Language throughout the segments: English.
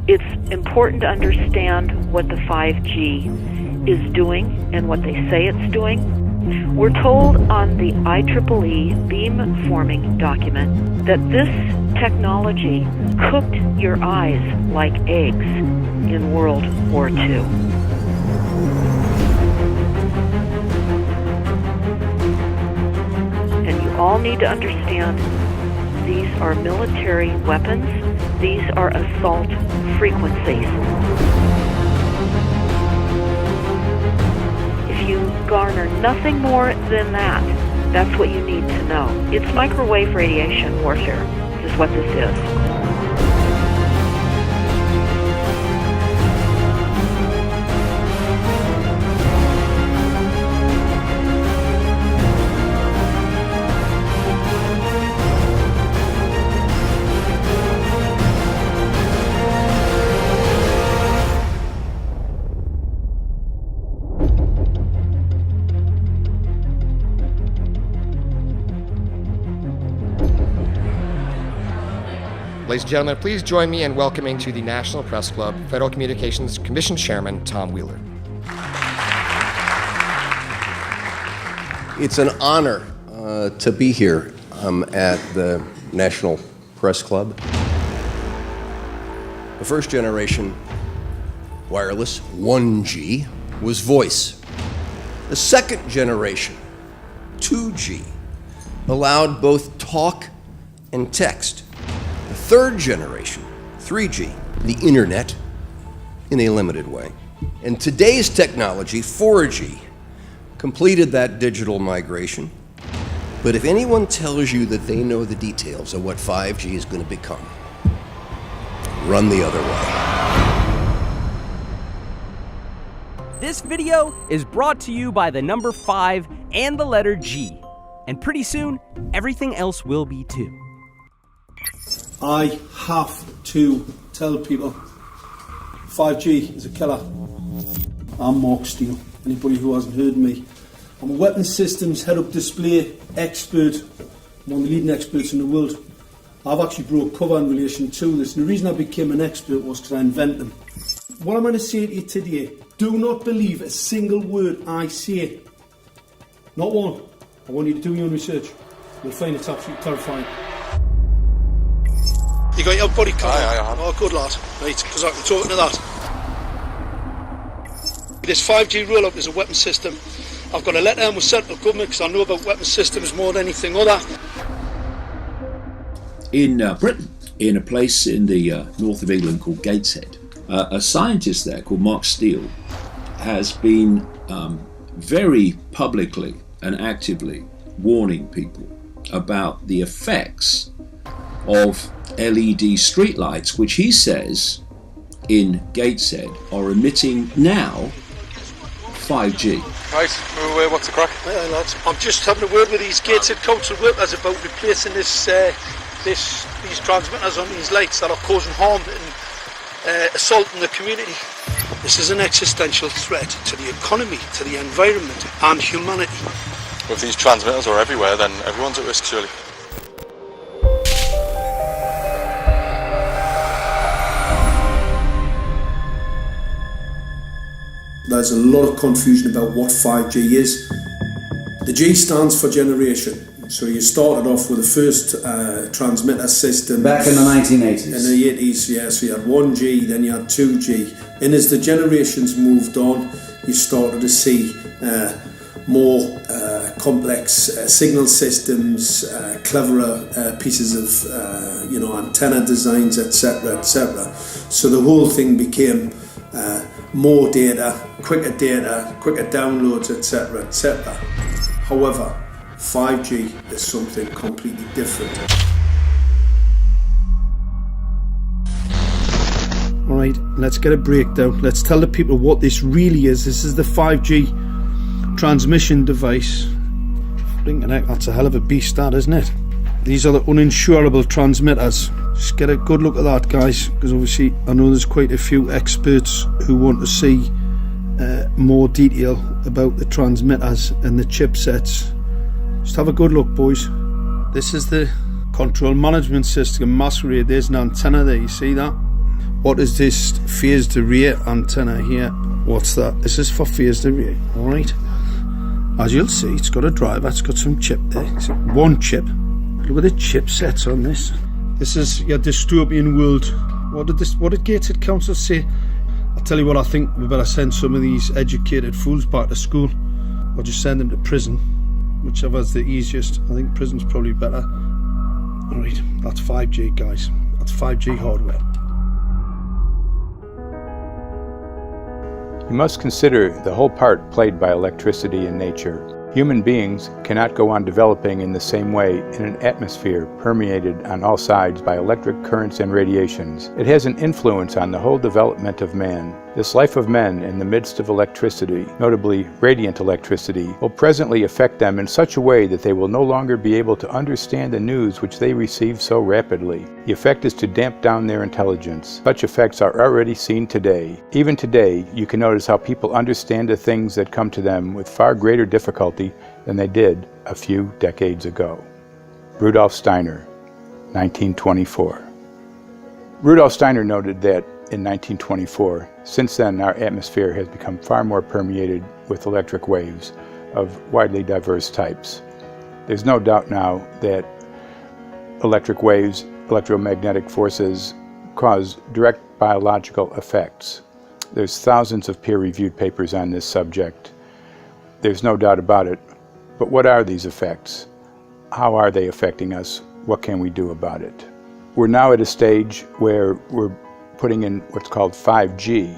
It's important to understand what the 5G is doing and what they say it's doing. We're told on the IEEE beamforming document that this technology cooked your eyes like eggs in World War II. And you all need to understand these are military weapons. These are assault frequencies. If you garner nothing more than that, that's what you need to know. It's microwave radiation warfare, is what this is. Ladies and gentlemen, please join me in welcoming to the National Press Club Federal Communications Commission Chairman Tom Wheeler. It's an honor to be here at the National Press Club. The first generation wireless, 1G, was voice. The second generation, 2G, allowed both talk and text. The third generation, 3G, the internet, in a limited way. And today's technology, 4G, completed that digital migration. But if anyone tells you that they know the details of what 5G is going to become, run the other way. This video is brought to you by the number 5 and the letter G. And pretty soon, everything else will be too. I have to tell people 5G is a killer. I'm Mark Steele. Anybody who hasn't heard me, I'm a weapons systems head-up display expert. I'm one of the leading experts in the world. I've actually broke cover in relation to this, and the reason I became an expert was because I invented them. What I'm going to say to you today, do not believe a single word I say. Not one. I want you to do your own research. You'll find it's absolutely terrifying. You got your body card? Aye. Oh, good lad. Right, because I can talk to that. This 5G rollout is a weapon system. I've got a letter in with central government because I know about weapon systems more than anything other. In Britain, in a place in the north of England called Gateshead, a scientist there called Mark Steele has been very publicly and actively warning people about the effects of LED streetlights, which he says in Gateshead are emitting now 5G. Right, what's the crack? Hey, lads. I'm just having a word with these Gateshead council workers about replacing these transmitters on these lights that are causing harm and assaulting the community. This is an existential threat to the economy, to the environment and humanity. If these transmitters are everywhere, then everyone's at risk, surely. There's a lot of confusion about what 5G is. The G stands for generation. So you started off with the first transmitter system. Back in the 1980s. In the 80s, yeah. So you had 1G, then you had 2G. And as the generations moved on, you started to see more complex signal systems, cleverer pieces of antenna designs, etc., etc. So the whole thing became more data, quicker downloads, etc., etc. However, 5G is something completely different. Alright, let's get a breakdown. Let's tell the people what this really is. This is the 5G transmission device. Blinking heck, that's a hell of a beast, that, isn't it? These are the uninsurable transmitters. Just get a good look at that, guys, because obviously I know there's quite a few experts who want to see more detail about the transmitters and the chipsets. Just have a good look, boys. This is the control management system masquerade. There's an antenna there, you see that? What is this phased array antenna here? What's that? This is for phased array, alright? As you'll see, it's got a driver, it's got some chip there. It's one chip. Look at the chipsets on this. This is your dystopian world. What did Gateshead Council say? I'll tell you what, I think we better send some of these educated fools back to school, or just send them to prison, whichever's the easiest. I think prison's probably better. Alright, that's 5G, guys. That's 5G hardware. You must consider the whole part played by electricity in nature. Human beings cannot go on developing in the same way in an atmosphere permeated on all sides by electric currents and radiations. It has an influence on the whole development of man. This life of men in the midst of electricity, notably radiant electricity, will presently affect them in such a way that they will no longer be able to understand the news which they receive so rapidly. The effect is to damp down their intelligence. Such effects are already seen today. Even today, you can notice how people understand the things that come to them with far greater difficulty than they did a few decades ago. Rudolf Steiner, 1924. Rudolf Steiner noted that in 1924, since then our atmosphere has become far more permeated with electric waves of widely diverse types. There's no doubt now that electric waves, electromagnetic forces, cause direct biological effects. There's thousands of peer-reviewed papers on this subject. There's no doubt about it. But what are these effects? How are they affecting us? What can we do about it? We're now at a stage where we're putting in what's called 5G,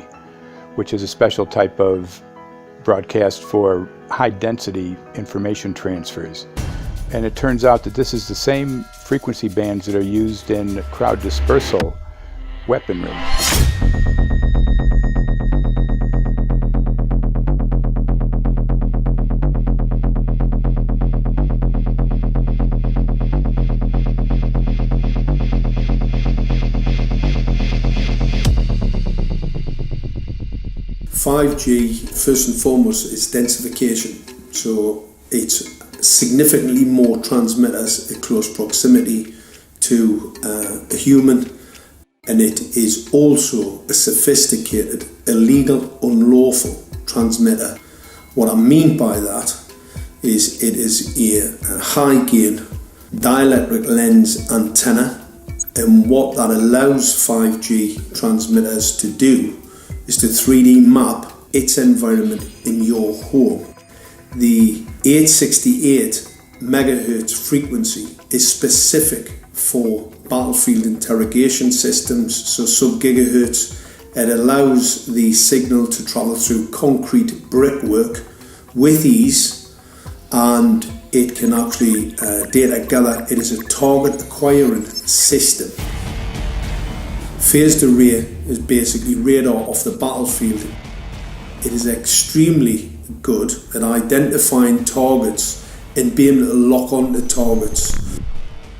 which is a special type of broadcast for high-density information transfers. And it turns out that this is the same frequency bands that are used in crowd dispersal weaponry. First and foremost, is densification. So it's significantly more transmitters at close proximity to a human, and it is also a sophisticated, illegal, unlawful transmitter. What I mean by that is it is a high gain dielectric lens antenna, and what that allows 5G transmitters to do is to 3D map its environment in your home. The 868 megahertz frequency is specific for battlefield interrogation systems, so sub-gigahertz. It allows the signal to travel through concrete brickwork with ease, and it can actually data gather. It is a target acquiring system. Phased array is basically radar off the battlefield. It is extremely good at identifying targets and being able to lock onto targets.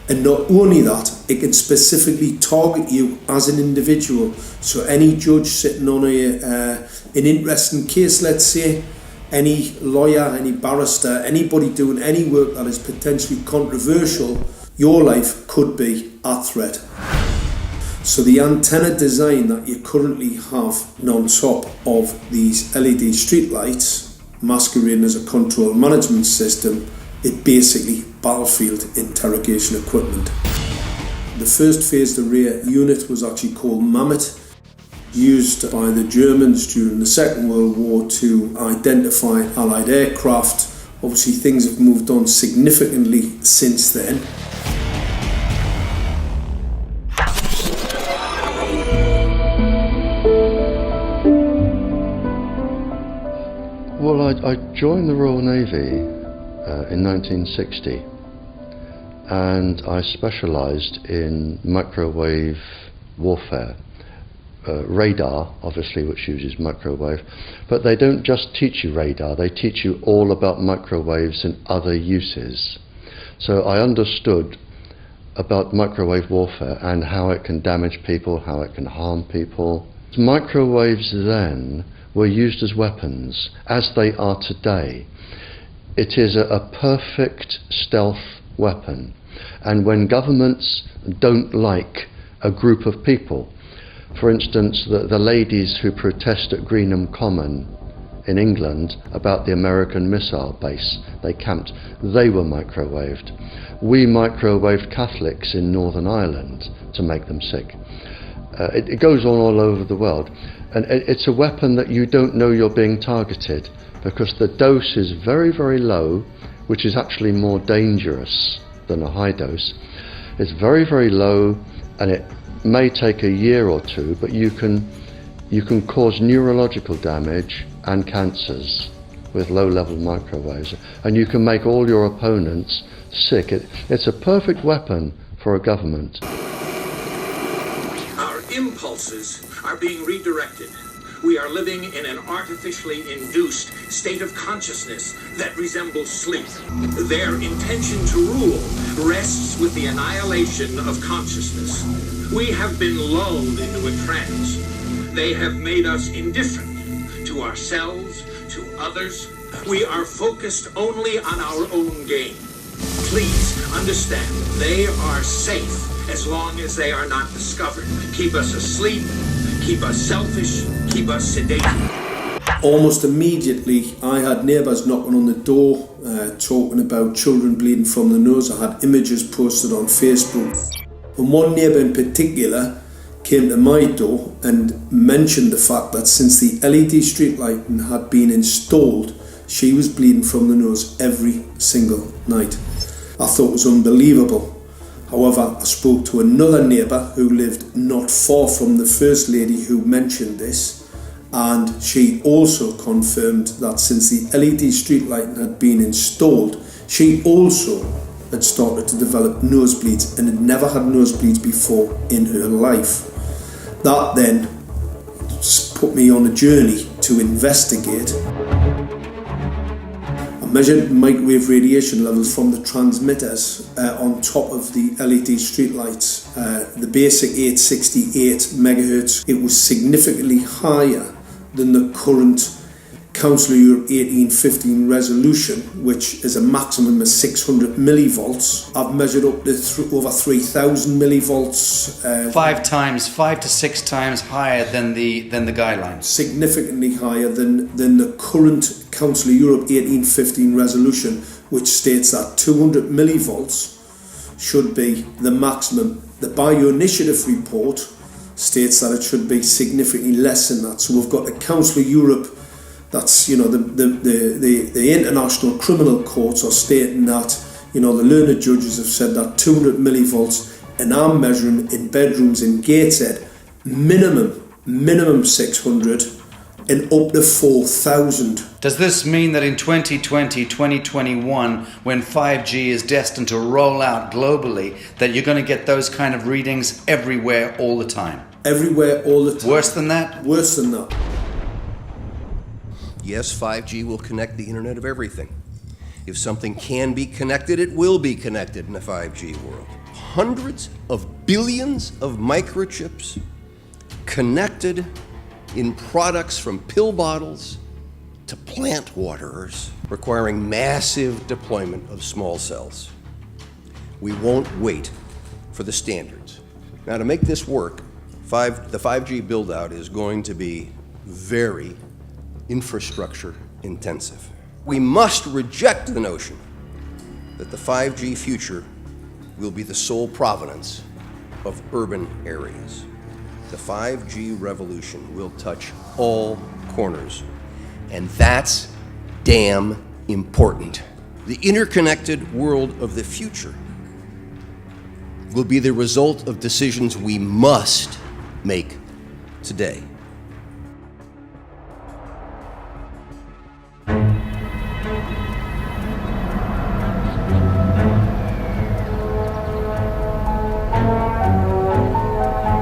And not only that, it can specifically target you as an individual. So any judge sitting on an interesting case, let's say, any lawyer, any barrister, anybody doing any work that is potentially controversial, your life could be at threat. So the antenna design that you currently have on top of these LED street lights, masquerading as a control management system, it basically battlefield interrogation equipment. The first phased array unit was actually called Mammoth, used by the Germans during the Second World War to identify Allied aircraft. Obviously things have moved on significantly since then. Well, I joined the Royal Navy in 1960, and I specialised in microwave warfare. Radar, obviously, which uses microwave, but they don't just teach you radar, they teach you all about microwaves and other uses. So I understood about microwave warfare and how it can damage people, how it can harm people. Microwaves then were used as weapons, as they are today. It is a perfect stealth weapon, and when governments don't like a group of people, For instance, the ladies who protest at Greenham Common in England about the American missile base they camped, they were microwaved. We microwaved Catholics in Northern Ireland to make them sick. It goes on all over the world. And it's a weapon that you don't know you're being targeted, because the dose is very, very low, which is actually more dangerous than a high dose. It's very, very low, and it may take a year or two, but you can cause neurological damage and cancers with low-level microwaves, and you can make all your opponents sick. It's a perfect weapon for a government. Our impulses are being redirected. We are living in an artificially induced state of consciousness that resembles sleep. Their intention to rule rests with the annihilation of consciousness. We have been lulled into a trance. They have made us indifferent to ourselves, to others. We are focused only on our own gain. Please understand, they are safe as long as they are not discovered. Keep us asleep, keep us selfish, keep us sedated. Almost immediately, I had neighbours knocking on the door, talking about children bleeding from the nose. I had images posted on Facebook. And one neighbour in particular came to my door and mentioned the fact that since the LED street lighting had been installed, she was bleeding from the nose every single night. I thought it was unbelievable. However, I spoke to another neighbour who lived not far from the first lady who mentioned this, and she also confirmed that since the LED street lighting had been installed, she also had started to develop nosebleeds and had never had nosebleeds before in her life. That then put me on a journey to investigate. I measured microwave radiation levels from the transmitters on top of the LED streetlights. The basic 868 megahertz, it was significantly higher than the current Council of Europe 1815 resolution, which is a maximum of 600 millivolts. I've measured up to over 3,000 millivolts. 5 to 6 times higher than the guidelines. Significantly higher than the current Council of Europe 1815 resolution, which states that 200 millivolts should be the maximum. The Bioinitiative report states that it should be significantly less than that. So we've got the Council of Europe, that's, you know, the international criminal courts are stating that, you know, the learned judges have said that 200 millivolts, and I'm measuring in bedrooms in Gateshead minimum 600 and up to 4,000. Does this mean that in 2020, 2021, when 5G is destined to roll out globally, that you're going to get those kind of readings everywhere all the time? Everywhere all the time. Worse than that? Worse than that. Yes, 5G will connect the Internet of everything. If something can be connected, it will be connected in a 5G world. Hundreds of billions of microchips connected in products from pill bottles to plant waterers, requiring massive deployment of small cells. We won't wait for the standards. Now, to make this work, the 5G build-out is going to be very infrastructure intensive. We must reject the notion that the 5G future will be the sole provenance of urban areas. The 5G revolution will touch all corners, and that's damn important. The interconnected world of the future will be the result of decisions we must make today.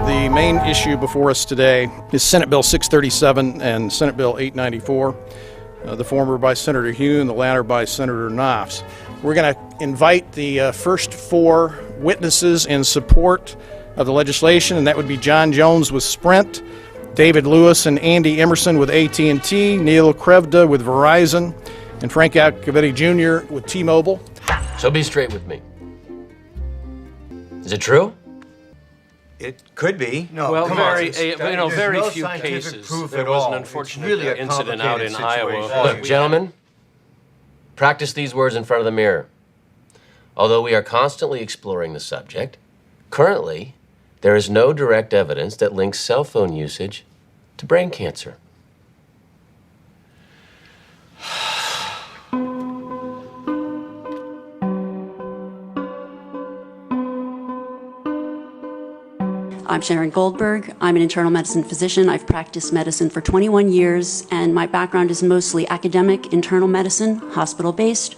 The main issue before us today is Senate Bill 637 and Senate Bill 894, the former by Senator Hugh and the latter by Senator Knopf. We're going to invite the first four witnesses in support of the legislation, and that would be John Jones with Sprint, David Lewis and Andy Emerson with AT&T, Neil Krevda with Verizon, and Frank Iacovetti Jr. with T-Mobile. So be straight with me. Is it true? It could be. No, well, very few cases. There was an unfortunate incident out in Iowa. Look, gentlemen, practice these words in front of the mirror. Although we are constantly exploring the subject, currently, there is no direct evidence that links cell phone usage to brain cancer. I'm Sharon Goldberg. I'm an internal medicine physician. I've practiced medicine for 21 years, and my background is mostly academic, internal medicine, hospital-based,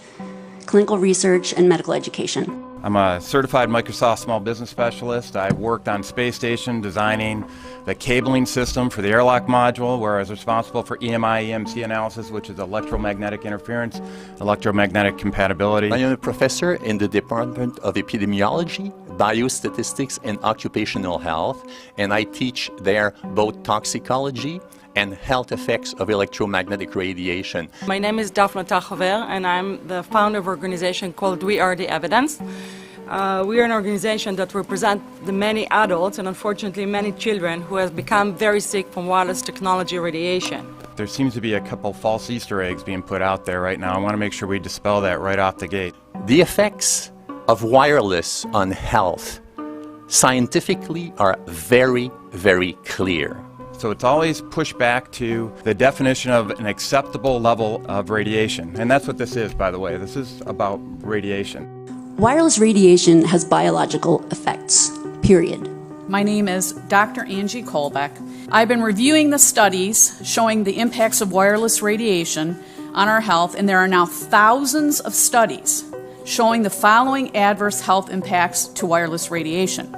clinical research, and medical education. I'm a certified Microsoft small business specialist. I've worked on space station designing the cabling system for the airlock module, where I was responsible for EMI/EMC analysis, which is electromagnetic interference, electromagnetic compatibility. I am a professor in the Department of Epidemiology, Biostatistics, and Occupational Health, and I teach there both toxicology and health effects of electromagnetic radiation. My name is Daphne Tachover, and I'm the founder of an organization called We Are the Evidence. We are an organization that represents the many adults and unfortunately many children who have become very sick from wireless technology radiation. There seems to be a couple false Easter eggs being put out there right now. I want to make sure we dispel that right off the gate. The effects of wireless on health scientifically are very, very clear. So it's always pushed back to the definition of an acceptable level of radiation. And that's what this is, by the way. This is about radiation. Wireless radiation has biological effects, period. My name is Dr. Angie Kolbeck. I've been reviewing the studies showing the impacts of wireless radiation on our health, and there are now thousands of studies showing the following adverse health impacts to wireless radiation: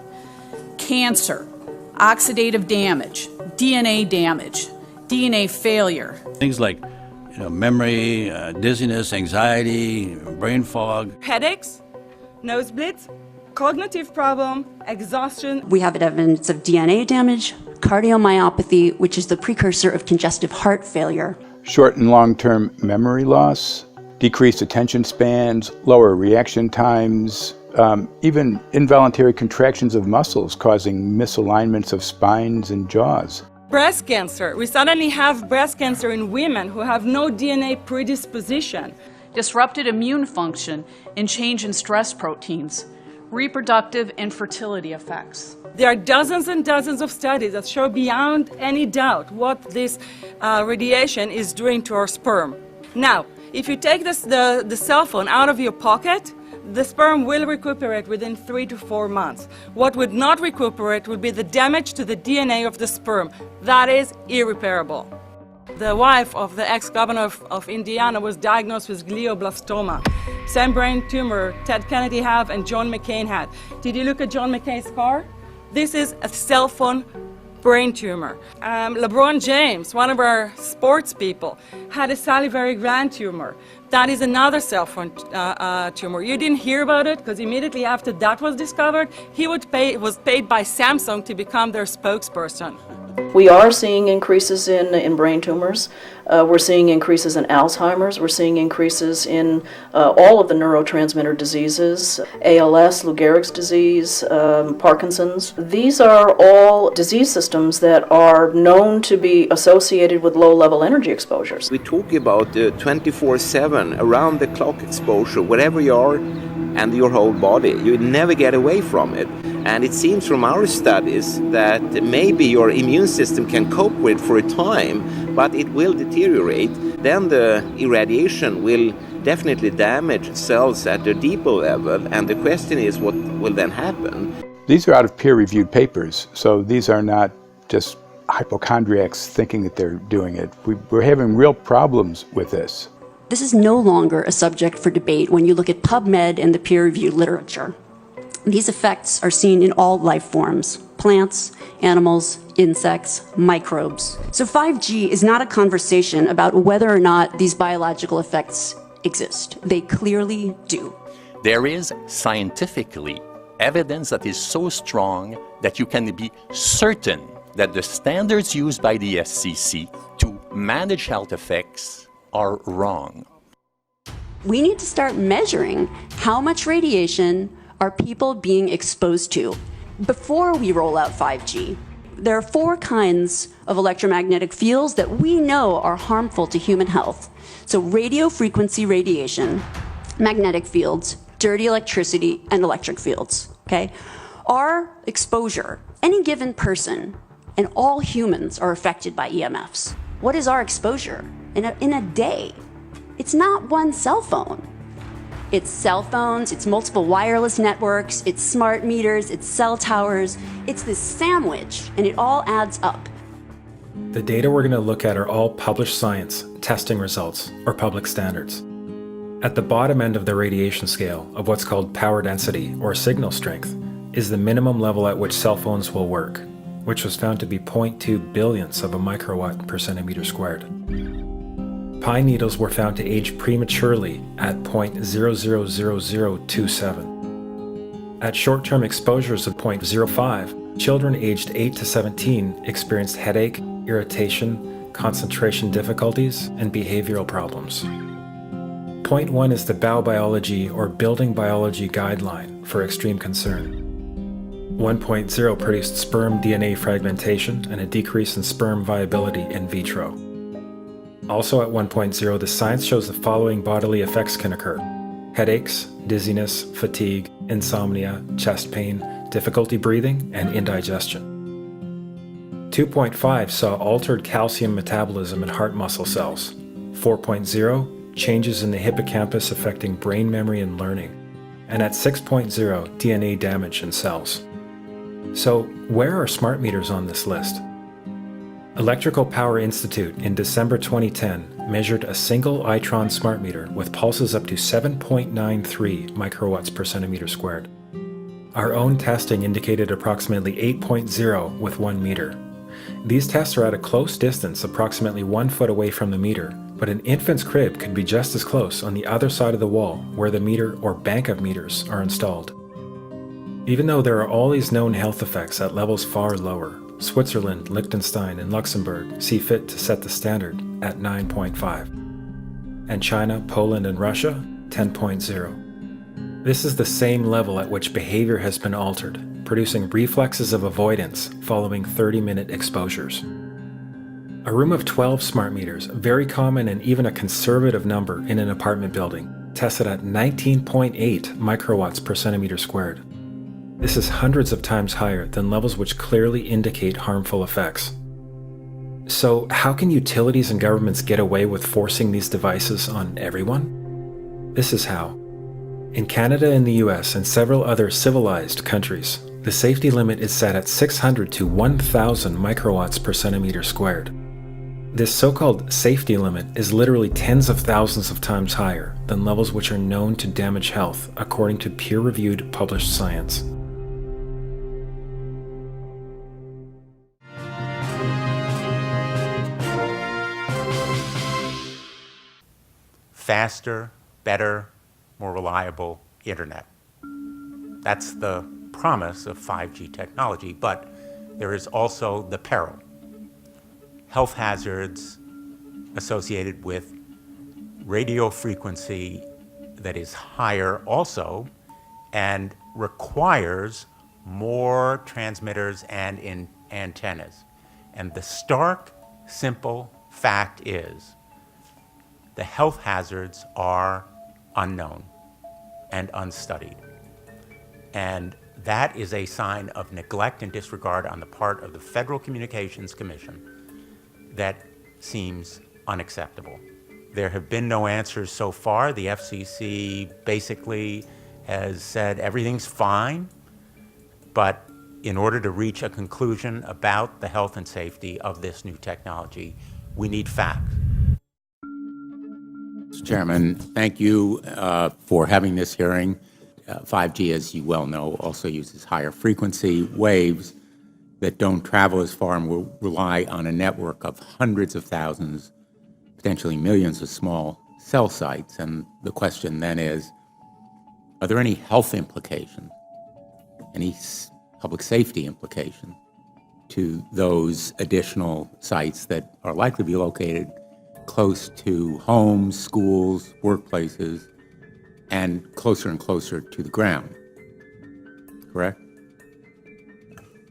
cancer, oxidative damage, DNA damage, DNA failure. Things like memory, dizziness, anxiety, brain fog. Headaches, nosebleeds, cognitive problem, exhaustion. We have evidence of DNA damage, cardiomyopathy, which is the precursor of congestive heart failure. Short and long-term memory loss, decreased attention spans, lower reaction times, even involuntary contractions of muscles causing misalignments of spines and jaws. Breast cancer. We suddenly have breast cancer in women who have no DNA predisposition. Disrupted immune function and change in stress proteins, reproductive and fertility effects. There are dozens and dozens of studies that show beyond any doubt what this radiation is doing to our sperm. Now, if you take the cell phone out of your pocket, the sperm will recuperate within 3 to 4 months. What would not recuperate would be the damage to the DNA of the sperm. That is irreparable. The wife of the ex-governor of Indiana was diagnosed with glioblastoma. Same brain tumor Ted Kennedy had and John McCain had. Did you look at John McCain's scar? This is a cell phone brain tumor. LeBron James, one of our sports people, had a salivary gland tumor. That is another cell phone tumor. You didn't hear about it because immediately after that was discovered, he was paid by Samsung to become their spokesperson. We are seeing increases in brain tumors. We're seeing increases in Alzheimer's. We're seeing increases in all of the neurotransmitter diseases, ALS, Lou Gehrig's disease, Parkinson's. These are all disease systems that are known to be associated with low-level energy exposures. We talk about 24/7, around-the-clock exposure, wherever you are and your whole body. You never get away from it. And it seems from our studies that maybe your immune system can cope with for a time, but it will deteriorate. Then the irradiation will definitely damage cells at a deeper level, and the question is what will then happen? These are out of peer-reviewed papers, so these are not just hypochondriacs thinking that they're doing it. We're having real problems with this. This is no longer a subject for debate when you look at PubMed and the peer-reviewed literature. These effects are seen in all life forms: plants, animals, insects, microbes. So 5G is not a conversation about whether or not these biological effects exist. They clearly do. There is scientifically evidence that is so strong that you can be certain that the standards used by the FCC to manage health effects are wrong. We need to start measuring how much radiation are people being exposed to. before we roll out 5G, there are 4 kinds of electromagnetic fields that we know are harmful to human health. So radio frequency radiation, magnetic fields, dirty electricity, and electric fields, okay? Our exposure, any given person, and all humans are affected by EMFs. What is our exposure in a day? It's not one cell phone. It's cell phones, it's multiple wireless networks, it's smart meters, it's cell towers. It's this sandwich, and it all adds up. The data we're going to look at are all published science, testing results, or public standards. At the bottom end of the radiation scale of what's called power density, or signal strength, is the minimum level at which cell phones will work, which was found to be 0.2 billionths of a microwatt per centimeter squared. Pine needles were found to age prematurely at 0.000027. At short-term exposures of 0.05, children aged 8 to 17 experienced headache, irritation, concentration difficulties, and behavioral problems. 0.1 is the biobiology or building biology guideline for extreme concern. 1.0 produced sperm DNA fragmentation and a decrease in sperm viability in vitro. Also at 1.0, the science shows the following bodily effects can occur: headaches, dizziness, fatigue, insomnia, chest pain, difficulty breathing, and indigestion. 2.5 saw altered calcium metabolism in heart muscle cells. 4.0, changes in the hippocampus affecting brain memory and learning. And at 6.0, DNA damage in cells. So, where are smart meters on this list? Electrical Power Institute in December 2010 measured a single Itron smart meter with pulses up to 7.93 microwatts per centimeter squared. Our own testing indicated approximately 8.0 with 1 meter. These tests are at a close distance, approximately 1 foot away from the meter, but an infant's crib could be just as close on the other side of the wall where the meter or bank of meters are installed. Even though there are all these known health effects at levels far lower, Switzerland, Liechtenstein, and Luxembourg see fit to set the standard at 9.5. And China, Poland, and Russia, 10.0. This is the same level at which behavior has been altered, producing reflexes of avoidance following 30-minute exposures. A room of 12 smart meters, very common and even a conservative number in an apartment building, tested at 19.8 microwatts per centimeter squared. This is hundreds of times higher than levels which clearly indicate harmful effects. So, how can utilities and governments get away with forcing these devices on everyone? This is how. In Canada and the US and several other civilized countries, the safety limit is set at 600 to 1,000 microwatts per centimeter squared. This so-called safety limit is literally tens of thousands of times higher than levels which are known to damage health, according to peer-reviewed published science. Faster, better, more reliable internet. That's the promise of 5G technology, but there is also the peril. Health hazards associated with radio frequency that is higher also and requires more transmitters and antennas. And the stark, simple fact is the health hazards are unknown and unstudied. And that is a sign of neglect and disregard on the part of the Federal Communications Commission that seems unacceptable. There have been no answers so far. The FCC basically has said everything's fine, but in order to reach a conclusion about the health and safety of this new technology, we need facts. Mr. Chairman, thank you for having this hearing. 5G, as you well know, also uses higher frequency waves that don't travel as far and will rely on a network of hundreds of thousands, potentially millions of small cell sites. And the question then is, are there any health implications, any public safety implications to those additional sites that are likely to be located close to homes, schools, workplaces, and closer to the ground, correct?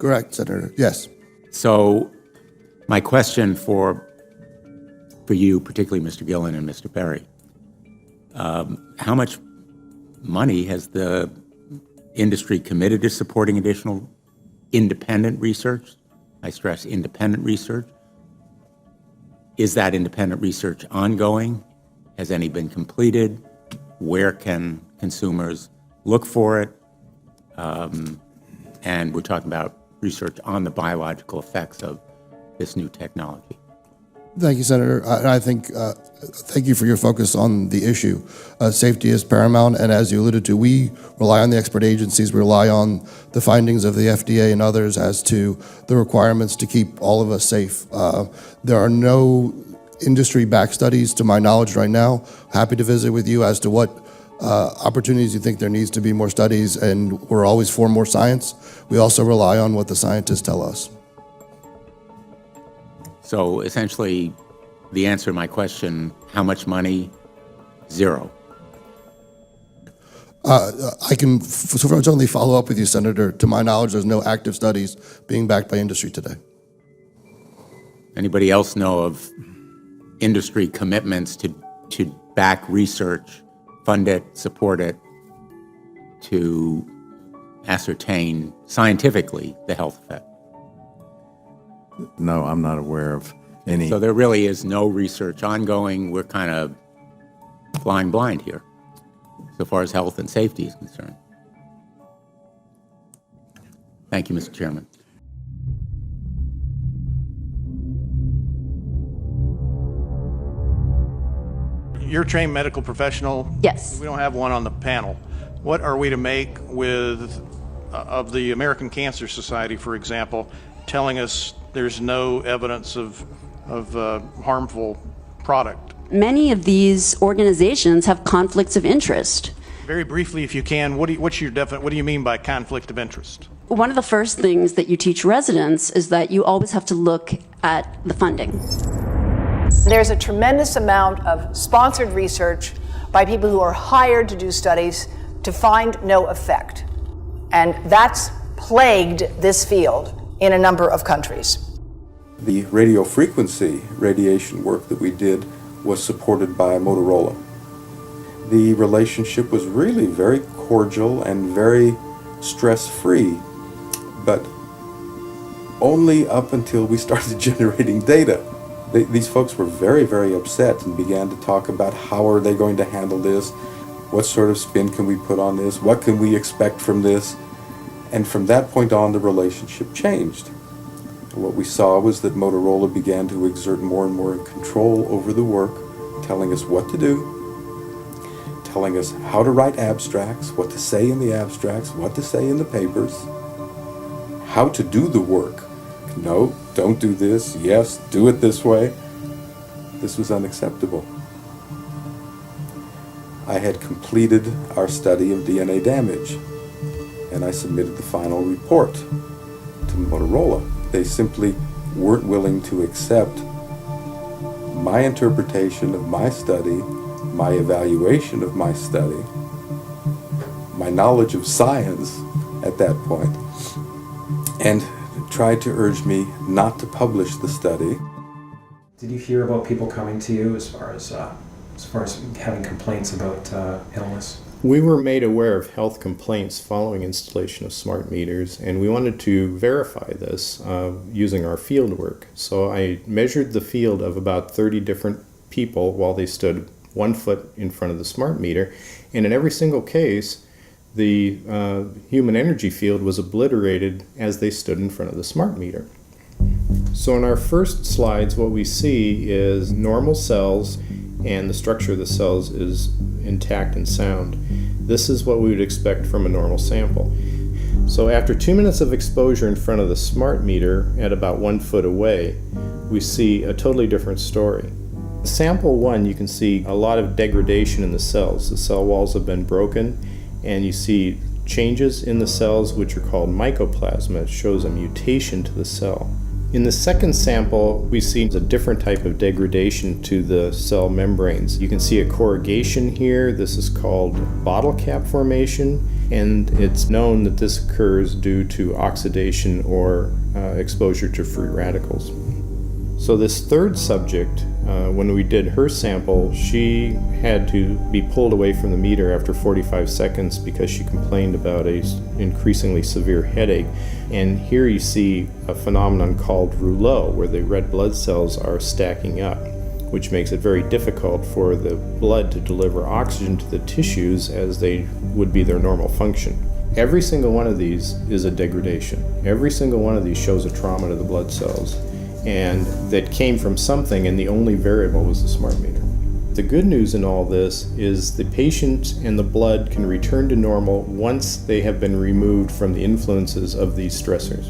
Correct, Senator. Yes. So my question for you, particularly Mr. Gillen and Mr. Berry, how much money has the industry committed to supporting additional independent research? I stress independent research. Is that independent research ongoing? Has any been completed? Where can consumers look for it? And we're talking about research on the biological effects of this new technology. Thank you, Senator. I think, thank you for your focus on the issue. Safety is paramount, and as you alluded to, we rely on the expert agencies, we rely on the findings of the FDA and others as to the requirements to keep all of us safe. There are no industry-backed studies, to my knowledge right now. Happy to visit with you as to what opportunities you think there needs to be more studies, and we're always for more science. We also rely on what the scientists tell us. So essentially, the answer to my question, how much money? Zero. I can certainly follow up with you, Senator. To my knowledge, there's no active studies being backed by industry today. Anybody else know of industry commitments to back research, fund it, support it, to ascertain scientifically the health effect? No, I'm not aware of any. So there really is no research ongoing. We're kind of flying blind here, so far as health and safety is concerned. Thank you, Mr. Chairman. You're a trained medical professional. Yes. We don't have one on the panel. What are we to make of the American Cancer Society, for example, telling us there's no evidence of harmful product? Many of these organizations have conflicts of interest. Very briefly, if you can, what do you mean by conflict of interest? One of the first things that you teach residents is that you always have to look at the funding. There's a tremendous amount of sponsored research by people who are hired to do studies to find no effect. And that's plagued this field in a number of countries. The radio frequency radiation work that we did was supported by Motorola. The relationship was really very cordial and very stress-free, but only up until we started generating data. These folks were very, very upset and began to talk about how are they going to handle this, what sort of spin can we put on this, what can we expect from this, and from that point on the relationship changed. What we saw was that Motorola began to exert more and more control over the work, telling us what to do, telling us how to write abstracts, what to say in the abstracts, what to say in the papers, how to do the work. No, don't do this. Yes, do it this way. This was unacceptable. I had completed our study of DNA damage, and I submitted the final report to Motorola. They simply weren't willing to accept my interpretation of my study, my evaluation of my study, my knowledge of science at that point, and tried to urge me not to publish the study. Did you hear about people coming to you as far as having complaints about illness? We were made aware of health complaints following installation of smart meters, and we wanted to verify this using our field work. So I measured the field of about 30 different people while they stood 1 foot in front of the smart meter, and in every single case, the human energy field was obliterated as they stood in front of the smart meter. So in our first slides, what we see is normal cells, and the structure of the cells is intact and sound. This is what we would expect from a normal sample. So after 2 minutes of exposure in front of the smart meter at about 1 foot away, we see a totally different story. Sample 1, you can see a lot of degradation in the cells. The cell walls have been broken, and you see changes in the cells which are called mycoplasma. It shows a mutation to the cell. In the second sample, we see a different type of degradation to the cell membranes. You can see a corrugation here. This is called bottle cap formation, and it's known that this occurs due to oxidation or exposure to free radicals. So this third subject, when we did her sample, she had to be pulled away from the meter after 45 seconds because she complained about an increasingly severe headache. And here you see a phenomenon called rouleau, where the red blood cells are stacking up, which makes it very difficult for the blood to deliver oxygen to the tissues as they would be their normal function. Every single one of these is a degradation. Every single one of these shows a trauma to the blood cells, and that came from something, and the only variable was the smart meter. The good news in all this is the patient and the blood can return to normal once they have been removed from the influences of these stressors.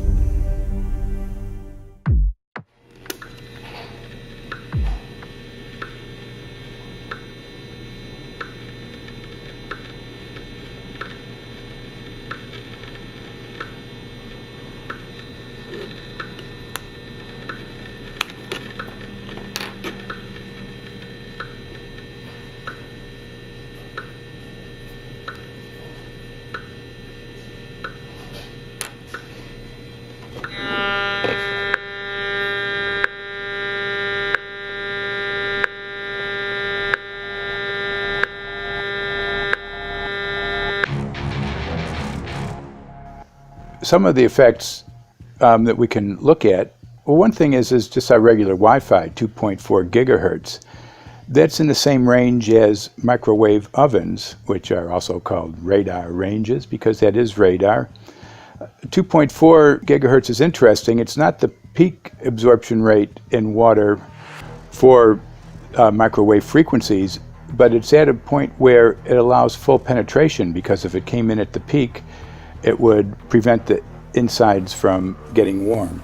Some of the effects that we can look at, well, one thing is just our regular Wi-Fi, 2.4 gigahertz. That's in the same range as microwave ovens, which are also called radar ranges, because that is radar. 2.4 gigahertz is interesting. It's not the peak absorption rate in water for microwave frequencies, but it's at a point where it allows full penetration, because if it came in at the peak, it would prevent the insides from getting warm.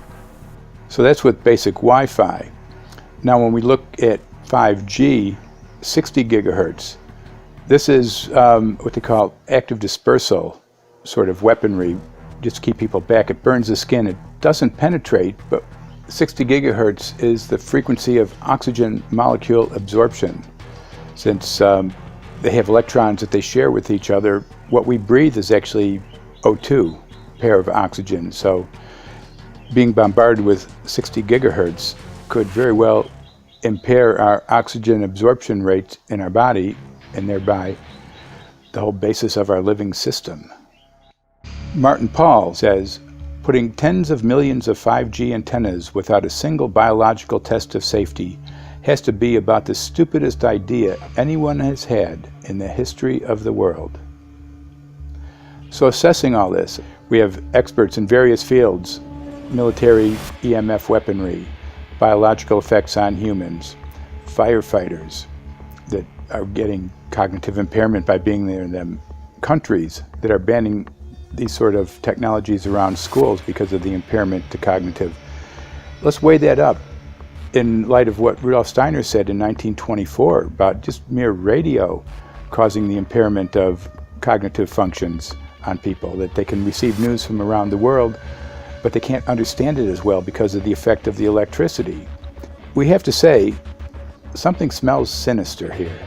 So that's with basic Wi-Fi. Now when we look at 5G, 60 gigahertz, this is what they call active dispersal sort of weaponry, just to keep people back. It burns the skin. It doesn't penetrate, but 60 gigahertz is the frequency of oxygen molecule absorption. Since they have electrons that they share with each other, what we breathe is actually O2, pair of oxygen. So being bombarded with 60 gigahertz could very well impair our oxygen absorption rates in our body, and thereby the whole basis of our living system. Martin Pall says, putting tens of millions of 5G antennas without a single biological test of safety has to be about the stupidest idea anyone has had in the history of the world. So assessing all this, we have experts in various fields: military EMF weaponry, biological effects on humans, firefighters that are getting cognitive impairment by being there in them, countries that are banning these sort of technologies around schools because of the impairment to cognitive. Let's weigh that up in light of what Rudolf Steiner said in 1924 about just mere radio causing the impairment of cognitive functions on people, that they can receive news from around the world, but they can't understand it as well because of the effect of the electricity. We have to say, something smells sinister here.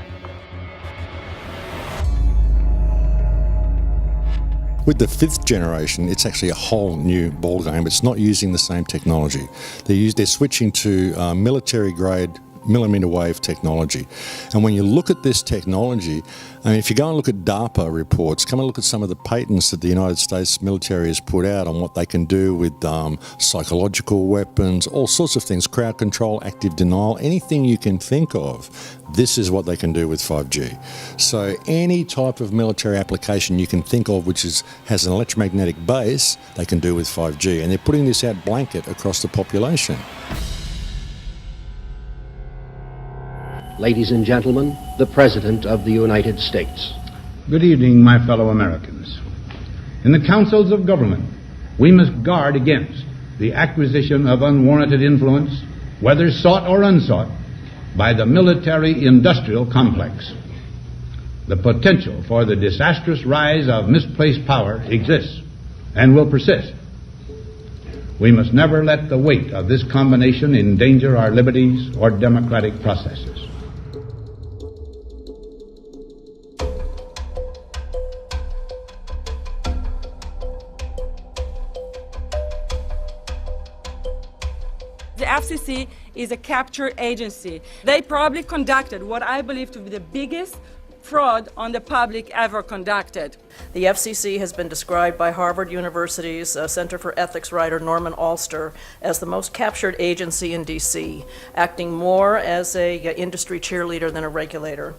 With the 5th generation, it's actually a whole new ballgame. It's not using the same technology. They're switching to military-grade millimeter wave technology. And when you look at this technology, I mean, if you go and look at DARPA reports, come and look at some of the patents that the United States military has put out on what they can do with psychological weapons, all sorts of things, crowd control, active denial, anything you can think of, this is what they can do with 5G. So any type of military application you can think of which has an electromagnetic base, they can do with 5G. And they're putting this out blanket across the population. Ladies and gentlemen, the President of the United States. Good evening, my fellow Americans. In the councils of government, we must guard against the acquisition of unwarranted influence, whether sought or unsought, by the military-industrial complex. The potential for the disastrous rise of misplaced power exists and will persist. We must never let the weight of this combination endanger our liberties or democratic processes. The FCC is a capture agency. They probably conducted what I believe to be the biggest fraud on the public ever conducted. The FCC has been described by Harvard University's Center for Ethics writer Norman Alster as the most captured agency in D.C., acting more as an industry cheerleader than a regulator.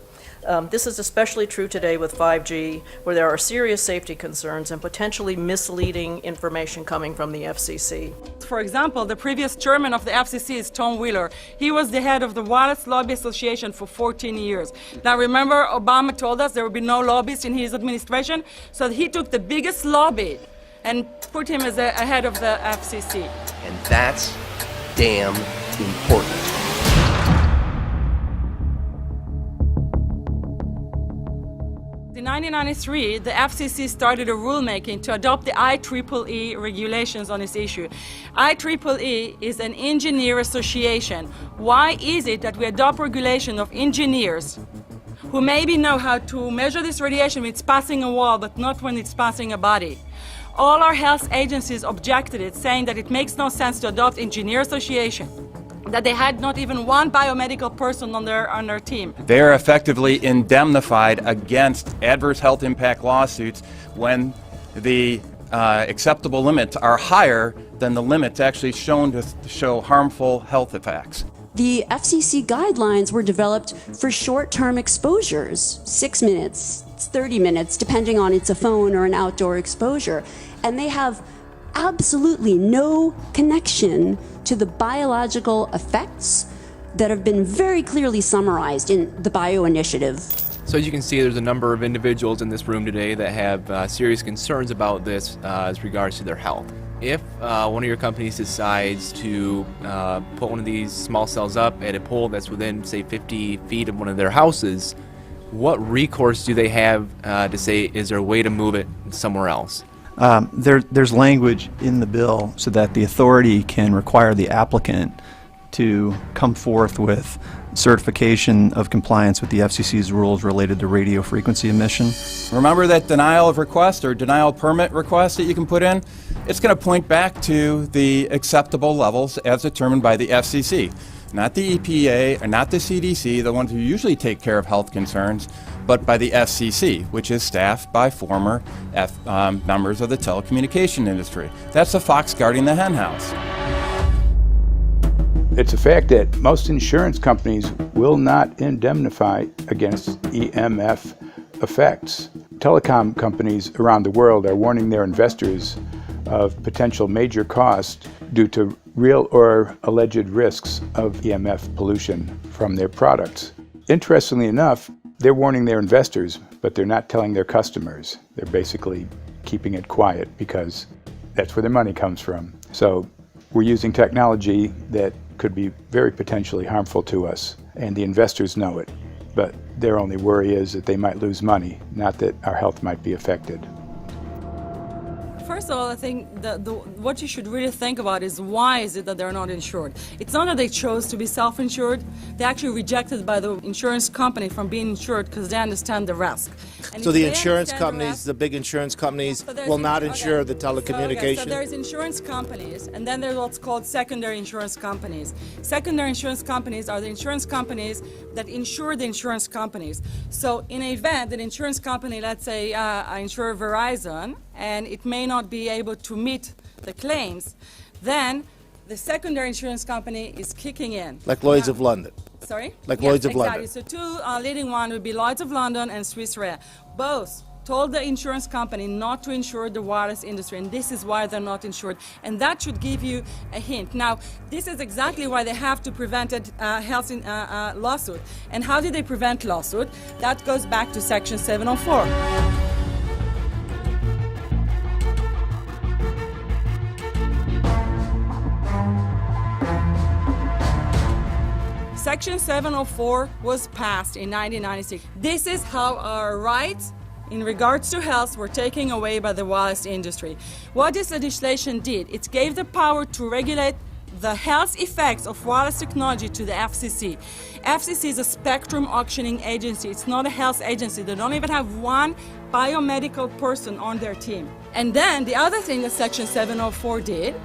This is especially true today with 5G, where there are serious safety concerns and potentially misleading information coming from the FCC. For example, the previous chairman of the FCC is Tom Wheeler. He was the head of the Wireless Lobby Association for 14 years. Now remember, Obama told us there would be no lobbyists in his administration, so he took the biggest lobby and put him as a head of the FCC. And that's damn important. In 1993, the FCC started a rulemaking to adopt the IEEE regulations on this issue. IEEE is an engineer association. Why is it that we adopt regulation of engineers who maybe know how to measure this radiation when it's passing a wall, but not when it's passing a body? All our health agencies objected it, saying that it makes no sense to adopt engineer association, that they had not even one biomedical person on their team. They are effectively indemnified against adverse health impact lawsuits when the acceptable limits are higher than the limits actually shown to show harmful health effects. The FCC guidelines were developed for short-term exposures, 6 minutes, 30 minutes, depending on it's a phone or an outdoor exposure. And they have absolutely no connection to the biological effects that have been very clearly summarized in the Bio Initiative. So as you can see, there's a number of individuals in this room today that have serious concerns about this as regards to their health. If one of your companies decides to put one of these small cells up at a pole that's within, say, 50 feet of one of their houses, what recourse do they have to say, is there a way to move it somewhere else? There's language in the bill so that the authority can require the applicant to come forth with certification of compliance with the FCC's rules related to radio frequency emission. Remember that denial of request or denial of permit request that you can put in? It's going to point back to the acceptable levels as determined by the FCC. Not the EPA, or not the CDC, the ones who usually take care of health concerns, but by the FCC, which is staffed by former members of the telecommunication industry. That's the fox guarding the henhouse. It's a fact that most insurance companies will not indemnify against EMF effects. Telecom companies around the world are warning their investors of potential major costs due to real or alleged risks of EMF pollution from their products. Interestingly enough, they're warning their investors, but they're not telling their customers. They're basically keeping it quiet because that's where their money comes from. So we're using technology that could be very potentially harmful to us, and the investors know it. But their only worry is that they might lose money, not that our health might be affected. First of all, I think what you should really think about is why is it that they're not insured? It's not that they chose to be self-insured. They're actually rejected by the insurance company from being insured because they understand the risk. And so the insurance companies, the big insurance companies, will not insure the telecommunications? So there's insurance companies, and then there's what's called secondary insurance companies. Secondary insurance companies are the insurance companies that insure the insurance companies. So in an event, an insurance company, let's say I insure Verizon, and it may not be able to meet the claims, then the secondary insurance company is kicking in. Like Lloyd's of London. Sorry? Like Yes, Lloyd's of exactly. London. So two leading ones would be Lloyd's of London and Swiss Re. Both told the insurance company not to insure the wireless industry, and this is why they're not insured. And that should give you a hint. Now, this is exactly why they have to prevent a lawsuit. And how did they prevent lawsuit? That goes back to Section 704. Section 704 was passed in 1996. This is how our rights in regards to health were taken away by the wireless industry. What this legislation did, it gave the power to regulate the health effects of wireless technology to the FCC. FCC is a spectrum auctioning agency. It's not a health agency. They don't even have one biomedical person on their team. And then the other thing that Section 704 did,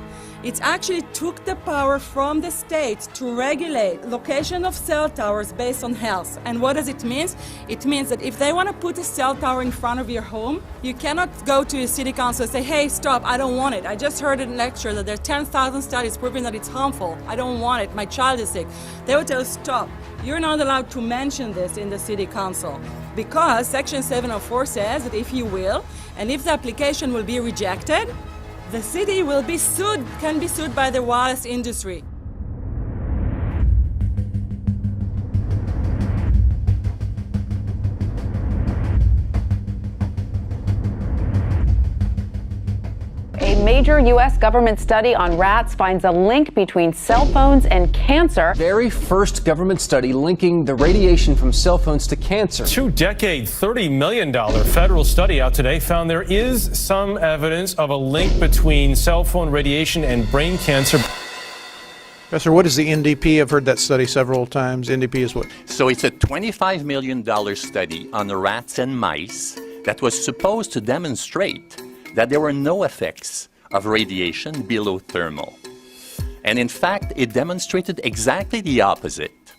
it actually took the power from the states to regulate location of cell towers based on health. And what does it mean? It means that if they want to put a cell tower in front of your home, you cannot go to your city council and say, hey, stop, I don't want it. I just heard in a lecture that there are 10,000 studies proving that it's harmful. I don't want it. My child is sick. They would tell you, stop. You're not allowed to mention this in the city council because Section 704 says that if you will, and if the application will be rejected, the city will be sued, can be sued by the wireless industry. A major U.S. government study on rats finds a link between cell phones and cancer. Very first government study linking the radiation from cell phones to cancer. 2-decade, $30 million federal study out today found there is some evidence of a link between cell phone radiation and brain cancer. Professor, what is the NDP? I've heard that study several times. NDP is what? So it's a $25 million study on the rats and mice that was supposed to demonstrate that there were no effects of radiation below thermal. And in fact, it demonstrated exactly the opposite.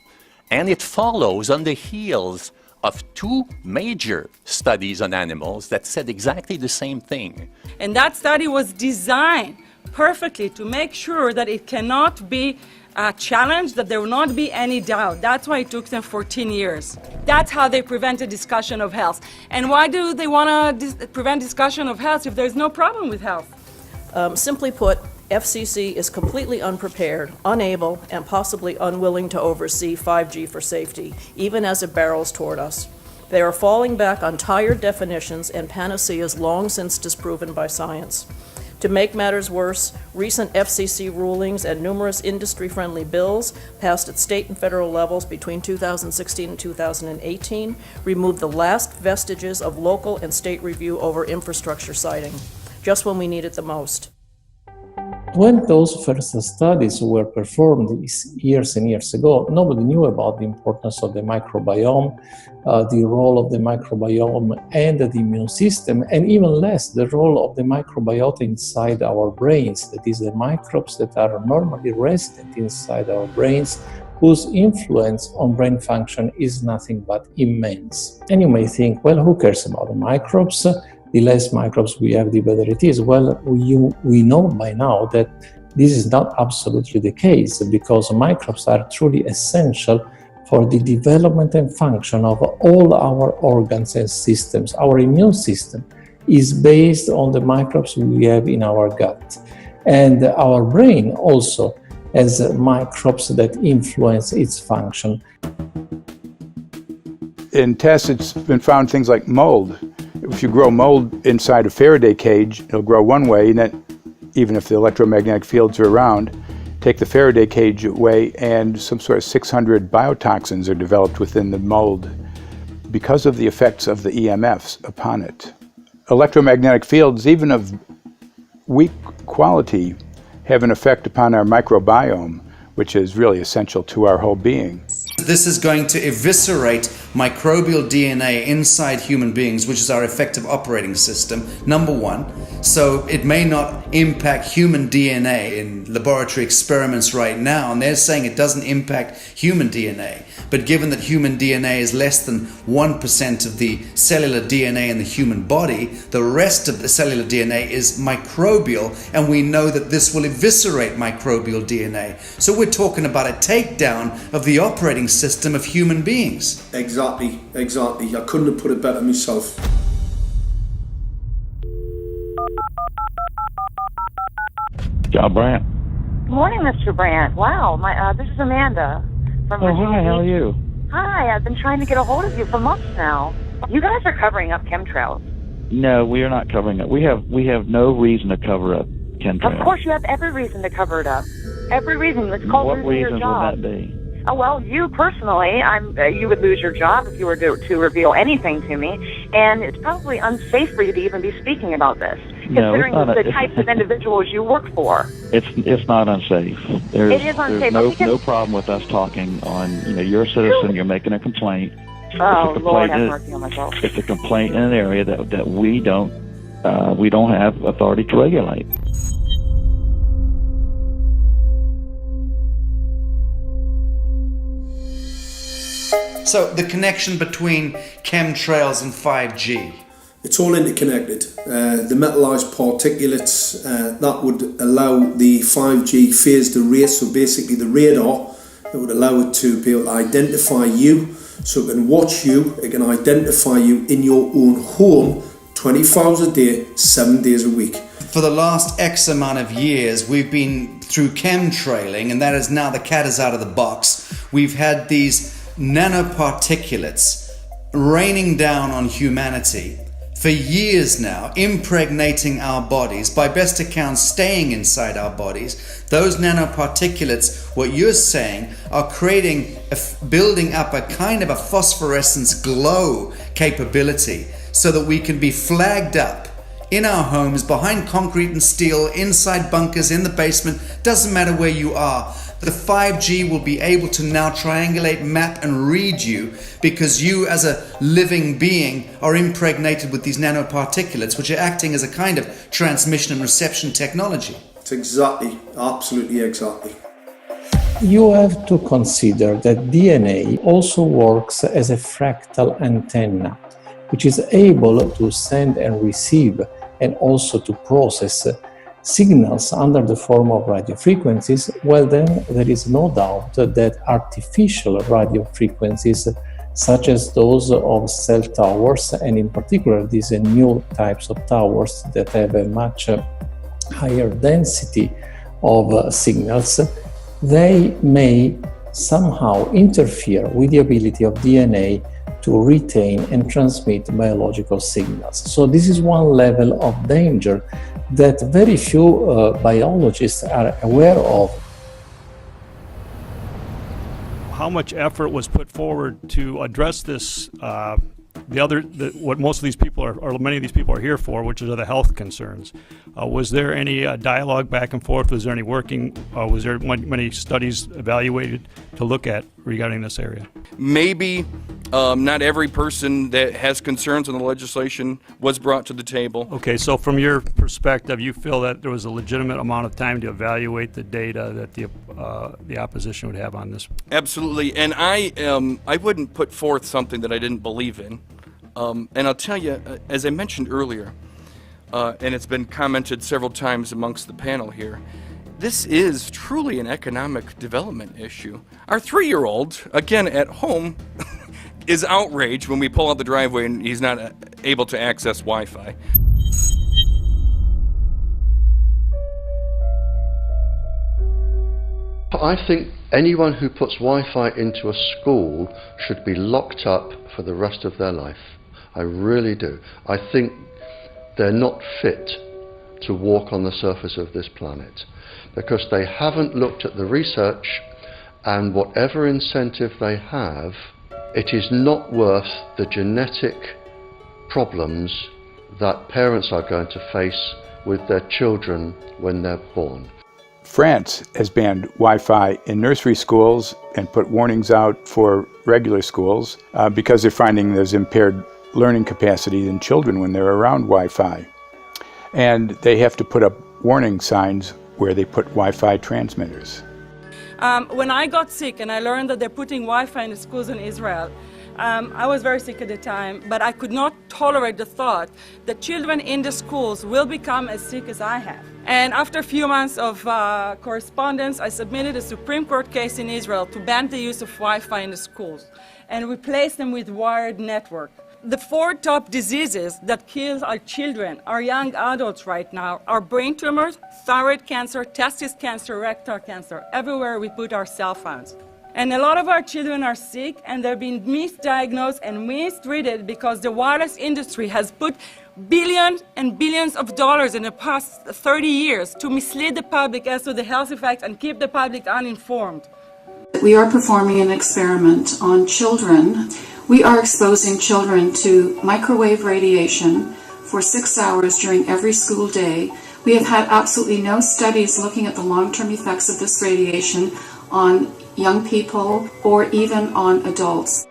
And it follows on the heels of two major studies on animals that said exactly the same thing. And that study was designed perfectly to make sure that it cannot be challenged, that there will not be any doubt. That's why it took them 14 years. That's how they prevented discussion of health. And why do they want to prevent discussion of health if there's no problem with health? Simply put, FCC is completely unprepared, unable, and possibly unwilling to oversee 5G for safety, even as it barrels toward us. They are falling back on tired definitions and panaceas long since disproven by science. To make matters worse, recent FCC rulings and numerous industry-friendly bills passed at state and federal levels between 2016 and 2018 removed the last vestiges of local and state review over infrastructure siting, just when we need it the most. When those first studies were performed years and years ago, nobody knew about the importance of the microbiome, the role of the microbiome and the immune system, and even less the role of the microbiota inside our brains, that is, the microbes that are normally resident inside our brains, whose influence on brain function is nothing but immense. And you may think, well, who cares about the microbes? The less microbes we have, the better it is. Well, we know by now that this is not absolutely the case, because microbes are truly essential for the development and function of all our organs and systems. Our immune system is based on the microbes we have in our gut. And our brain also has microbes that influence its function. In tests, it's been found things like mold. If you grow mold inside a Faraday cage, it'll grow one way, and then even if the electromagnetic fields are around, take the Faraday cage away and some sort of 600 biotoxins are developed within the mold because of the effects of the EMFs upon it. Electromagnetic fields, even of weak quality, have an effect upon our microbiome, which is really essential to our whole being. This is going to eviscerate microbial DNA inside human beings, which is our effective operating system, number one. So it may not impact human DNA in laboratory experiments right now, and they're saying it doesn't impact human DNA. But given that human DNA is less than 1% of the cellular DNA in the human body, the rest of the cellular DNA is microbial, and we know that this will eviscerate microbial DNA. So we're talking about a takedown of the operating system of human beings. Exactly. I couldn't have put it better myself. John Brandt. Morning, Mr. Brandt. Wow, this is Amanda from Virginia. Hi, how are you? Hi, I've been trying to get a hold of you for months now. You guys are covering up chemtrails. No, we are not covering it. We have no reason to cover up chemtrails. Of course, you have every reason to cover it up. Every reason. It's called What losing your reasons job. would that be? Oh, well, you personally, you would lose your job if you were to reveal anything to me, and it's probably unsafe for you to even be speaking about this, No, considering it's not the types of individuals you work for. It's not unsafe. There's, It is unsafe. There's no problem with us talking on, you're a citizen, you're making a complaint. Oh, Lord have mercy on my soul. It's a complaint in an area that we don't have authority to regulate. So the connection between chemtrails and 5G. It's all interconnected. The metallized particulates that would allow the 5G phased array, so basically the radar that would allow it to be able to identify you, so it can watch you, it can identify you in your own home 24 hours a day, 7 days a week. For the last X amount of years, we've been through chemtrailing, and that is now the cat is out of the box. We've had these nanoparticulates raining down on humanity for years now, impregnating our bodies, by best accounts staying inside our bodies. Those nanoparticulates, what you're saying, are building up a kind of a phosphorescence glow capability so that we can be flagged up in our homes, behind concrete and steel, inside bunkers, in the basement, doesn't matter where you are. The 5G will be able to now triangulate, map and read you, because you as a living being are impregnated with these nanoparticulates, which are acting as a kind of transmission and reception technology. It's exactly, absolutely exactly. You have to consider that DNA also works as a fractal antenna, which is able to send and receive and also to process signals under the form of radio frequencies. Well, then there is no doubt that artificial radio frequencies, such as those of cell towers, and in particular these new types of towers that have a much higher density of signals, they may somehow interfere with the ability of DNA to retain and transmit biological signals. So this is one level of danger that very few biologists are aware of. How much effort was put forward to address this, what most of these people are, or many of these people are here for, which are the health concerns? Was there any dialogue back and forth? Was there any working, was there many studies evaluated to look at regarding this area? Maybe not every person that has concerns on the legislation was brought to the table. Okay, so from your perspective, you feel that there was a legitimate amount of time to evaluate the data that the opposition would have on this? Absolutely, and I wouldn't put forth something that I didn't believe in. And I'll tell you, as I mentioned earlier, and it's been commented several times amongst the panel here, this is truly an economic development issue. Our 3-year-old, again at home, is outraged when we pull out the driveway and he's not able to access Wi-Fi. I think anyone who puts Wi-Fi into a school should be locked up for the rest of their life. I really do. I think they're not fit to walk on the surface of this planet because they haven't looked at the research, and whatever incentive they have, it is not worth the genetic problems that parents are going to face with their children when they're born. France has banned Wi-Fi in nursery schools and put warnings out for regular schools because they're finding there's impaired learning capacity in children when they're around Wi-Fi. And they have to put up warning signs where they put Wi-Fi transmitters. When I got sick and I learned that they're putting Wi-Fi in the schools in Israel, I was very sick at the time, but I could not tolerate the thought that children in the schools will become as sick as I have. And after a few months of correspondence, I submitted a Supreme Court case in Israel to ban the use of Wi-Fi in the schools and replace them with wired network. The 4 top diseases that kill our children, our young adults right now, are brain tumors, thyroid cancer, testis cancer, rectal cancer, everywhere we put our cell phones. And a lot of our children are sick and they're being misdiagnosed and mistreated because the wireless industry has put billions and billions of dollars in the past 30 years to mislead the public as to the health effects and keep the public uninformed. We are performing an experiment on children. We are exposing children to microwave radiation for 6 hours during every school day. We have had absolutely no studies looking at the long-term effects of this radiation on young people or even on adults.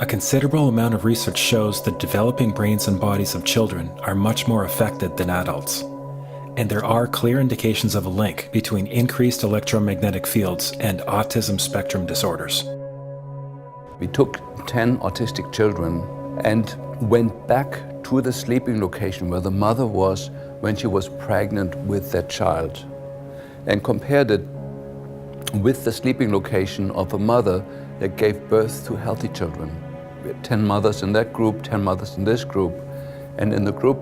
A considerable amount of research shows that developing brains and bodies of children are much more affected than adults. And there are clear indications of a link between increased electromagnetic fields and autism spectrum disorders. We took 10 autistic children and went back to the sleeping location where the mother was when she was pregnant with that child and compared it with the sleeping location of a mother that gave birth to healthy children. We had 10 mothers in that group, 10 mothers in this group, and in the group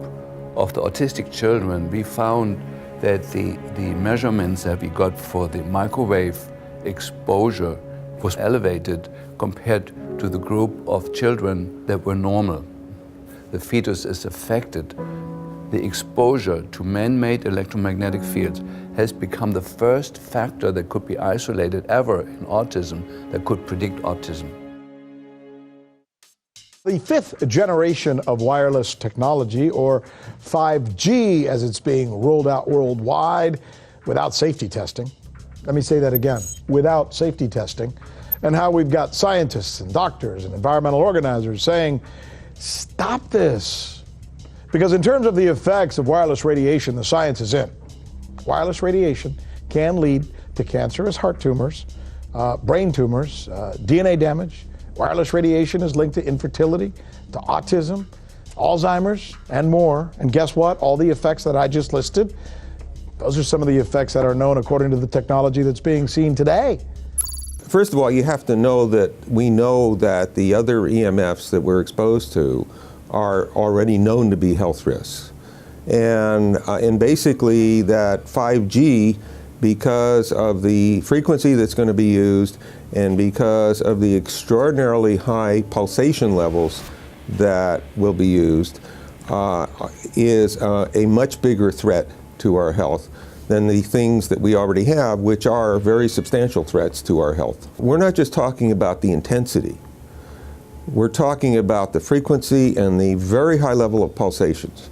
of the autistic children, we found that the measurements that we got for the microwave exposure was elevated compared to the group of children that were normal. The fetus is affected. The exposure to man-made electromagnetic fields has become the first factor that could be isolated ever in autism that could predict autism. The fifth generation of wireless technology, or 5G as it's being rolled out worldwide without safety testing. Let me say that again, without safety testing. And how we've got scientists and doctors and environmental organizers saying, stop this. Because in terms of the effects of wireless radiation, the science is in. Wireless radiation can lead to cancerous heart tumors, brain tumors, DNA damage. Wireless radiation is linked to infertility, to autism, Alzheimer's, and more. And guess what? All the effects that I just listed, those are some of the effects that are known according to the technology that's being seen today. First of all, you have to know that we know that the other EMFs that we're exposed to are already known to be health risks. And basically that 5G, because of the frequency that's going to be used and because of the extraordinarily high pulsation levels that will be used, is a much bigger threat to our health than the things that we already have, which are very substantial threats to our health. We're not just talking about the intensity. We're talking about the frequency and the very high level of pulsations.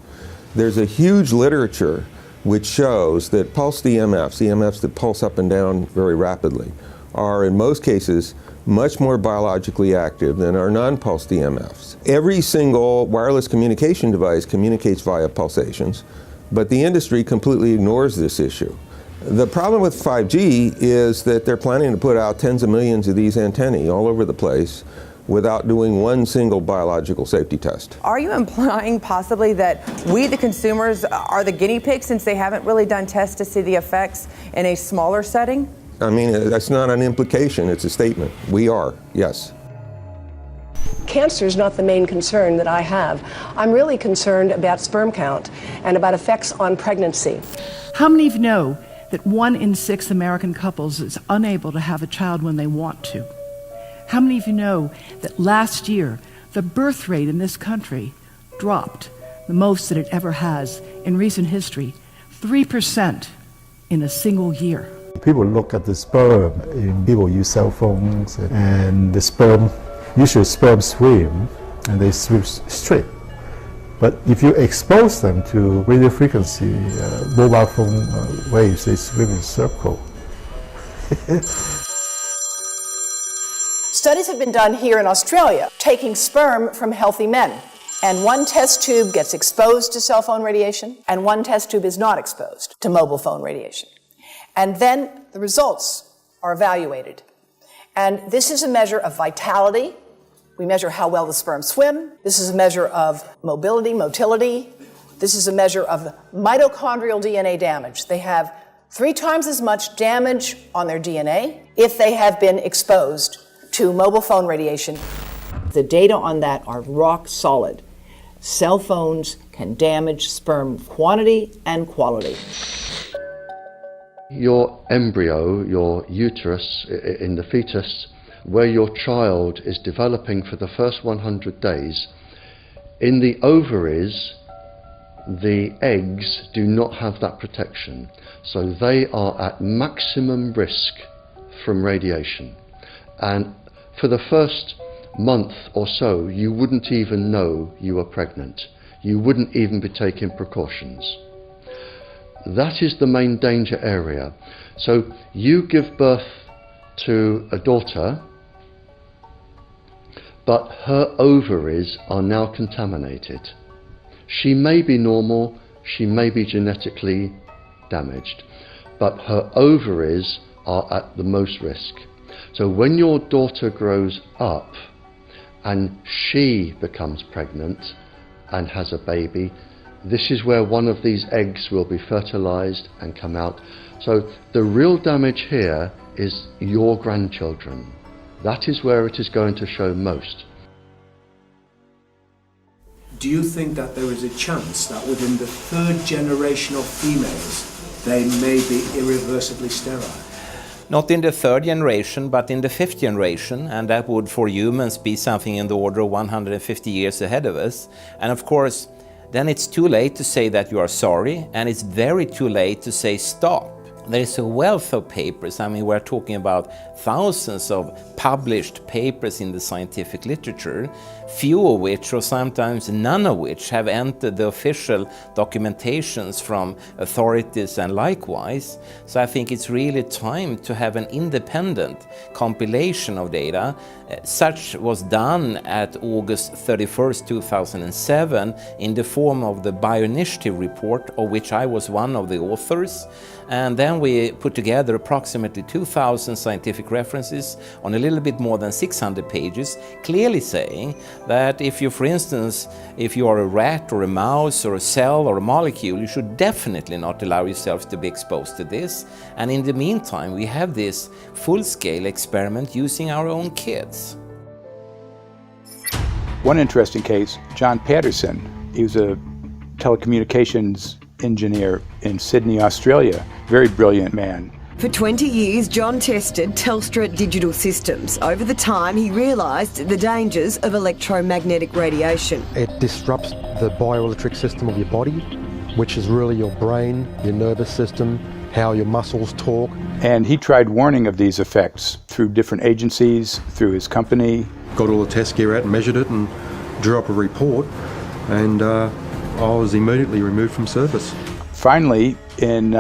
There's a huge literature which shows that pulsed EMFs, EMFs that pulse up and down very rapidly, are in most cases much more biologically active than our non-pulsed EMFs. Every single wireless communication device communicates via pulsations, but the industry completely ignores this issue. The problem with 5G is that they're planning to put out tens of millions of these antennae all over the place without doing one single biological safety test. Are you implying possibly that we, the consumers, are the guinea pigs since they haven't really done tests to see the effects in a smaller setting? I mean, that's not an implication, it's a statement. We are, yes. Cancer is not the main concern that I have. I'm really concerned about sperm count and about effects on pregnancy. How many of you know that 1 in 6 American couples is unable to have a child when they want to? How many of you know that last year the birth rate in this country dropped the most that it ever has in recent history, 3% in a single year? People look at the sperm, and people use cell phones, and the sperm, usually sperm swim, and they swim straight. But if you expose them to radio frequency, mobile phone waves, they swim in a circle. Studies have been done here in Australia, taking sperm from healthy men. And one test tube gets exposed to cell phone radiation, and one test tube is not exposed to mobile phone radiation. And then the results are evaluated. And this is a measure of vitality. We measure how well the sperm swim. This is a measure of motility. This is a measure of mitochondrial DNA damage. They have 3 times as much damage on their DNA if they have been exposed to mobile phone radiation. The data on that are rock solid. Cell phones can damage sperm quantity and quality. Your embryo, your uterus in the fetus, where your child is developing for the first 100 days, in the ovaries, the eggs do not have that protection. So they are at maximum risk from radiation. And for the first month or so, you wouldn't even know you were pregnant. You wouldn't even be taking precautions. That is the main danger area. So you give birth to a daughter, but her ovaries are now contaminated. She may be normal, she may be genetically damaged, but her ovaries are at the most risk. So when your daughter grows up and she becomes pregnant and has a baby, this is where one of these eggs will be fertilized and come out. So the real damage here is your grandchildren. That is where it is going to show most. Do you think that there is a chance that within the third generation of females, they may be irreversibly sterile? Not in the third generation, but in the fifth generation, and that would for humans be something in the order of 150 years ahead of us. And of course, then it's too late to say that you are sorry, and it's very too late to say stop. There is a wealth of papers. I mean, we're talking about thousands of published papers in the scientific literature, few of which, or sometimes none of which, have entered the official documentations from authorities and likewise. So I think it's really time to have an independent compilation of data. Such was done at August 31st, 2007 in the form of the Bioinitiative report, of which I was one of the authors. And then we put together approximately 2,000 scientific references on a little bit more than 600 pages, clearly saying that if you, for instance, if you are a rat or a mouse or a cell or a molecule, you should definitely not allow yourself to be exposed to this. And in the meantime, we have this full-scale experiment using our own kids. One interesting case, John Patterson. He was a telecommunications engineer in Sydney, Australia. Very brilliant man. For 20 years, John tested Telstra digital systems. Over the time, he realised the dangers of electromagnetic radiation. It disrupts the bioelectric system of your body, which is really your brain, your nervous system, how your muscles talk. And he tried warning of these effects through different agencies, through his company. Got all the test gear out and measured it and drew up a report, and I was immediately removed from service. Finally, in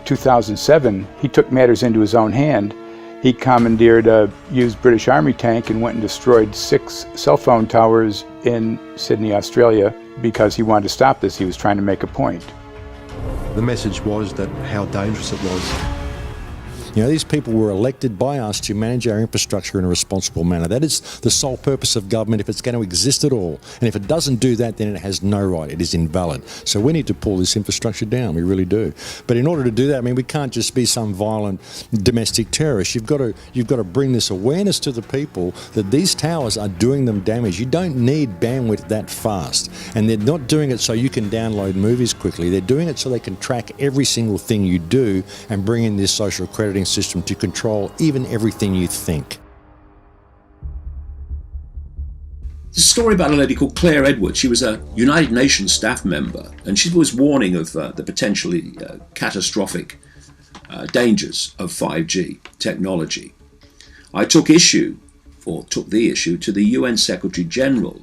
2007, he took matters into his own hand. He commandeered a used British Army tank and went and destroyed 6 cell phone towers in Sydney, Australia, because he wanted to stop this. He was trying to make a point. The message was that how dangerous it was. You know, these people were elected by us to manage our infrastructure in a responsible manner. That is the sole purpose of government if it's going to exist at all. And if it doesn't do that, then it has no right. It is invalid. So we need to pull this infrastructure down. We really do. But in order to do that, I mean, we can't just be some violent domestic terrorist. You've got to bring this awareness to the people that these towers are doing them damage. You don't need bandwidth that fast. And they're not doing it so you can download movies quickly. They're doing it so they can track every single thing you do and bring in this social crediting system to control even everything you think. There's a story about a lady called Claire Edwards. She was a United Nations staff member, and she was warning of the potentially catastrophic dangers of 5G technology. I took the issue to the UN Secretary General,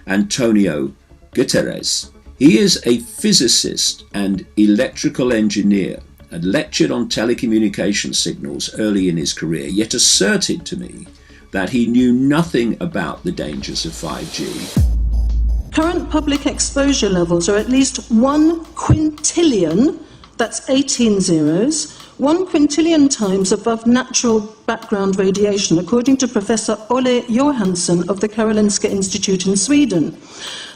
Antonio Guterres. He is a physicist and electrical engineer, and lectured on telecommunication signals early in his career, yet asserted to me that he knew nothing about the dangers of 5G. Current public exposure levels are at least 1 quintillion, that's 18 zeros, 1 quintillion times above natural background radiation, according to Professor Olle Johansson of the Karolinska Institute in Sweden.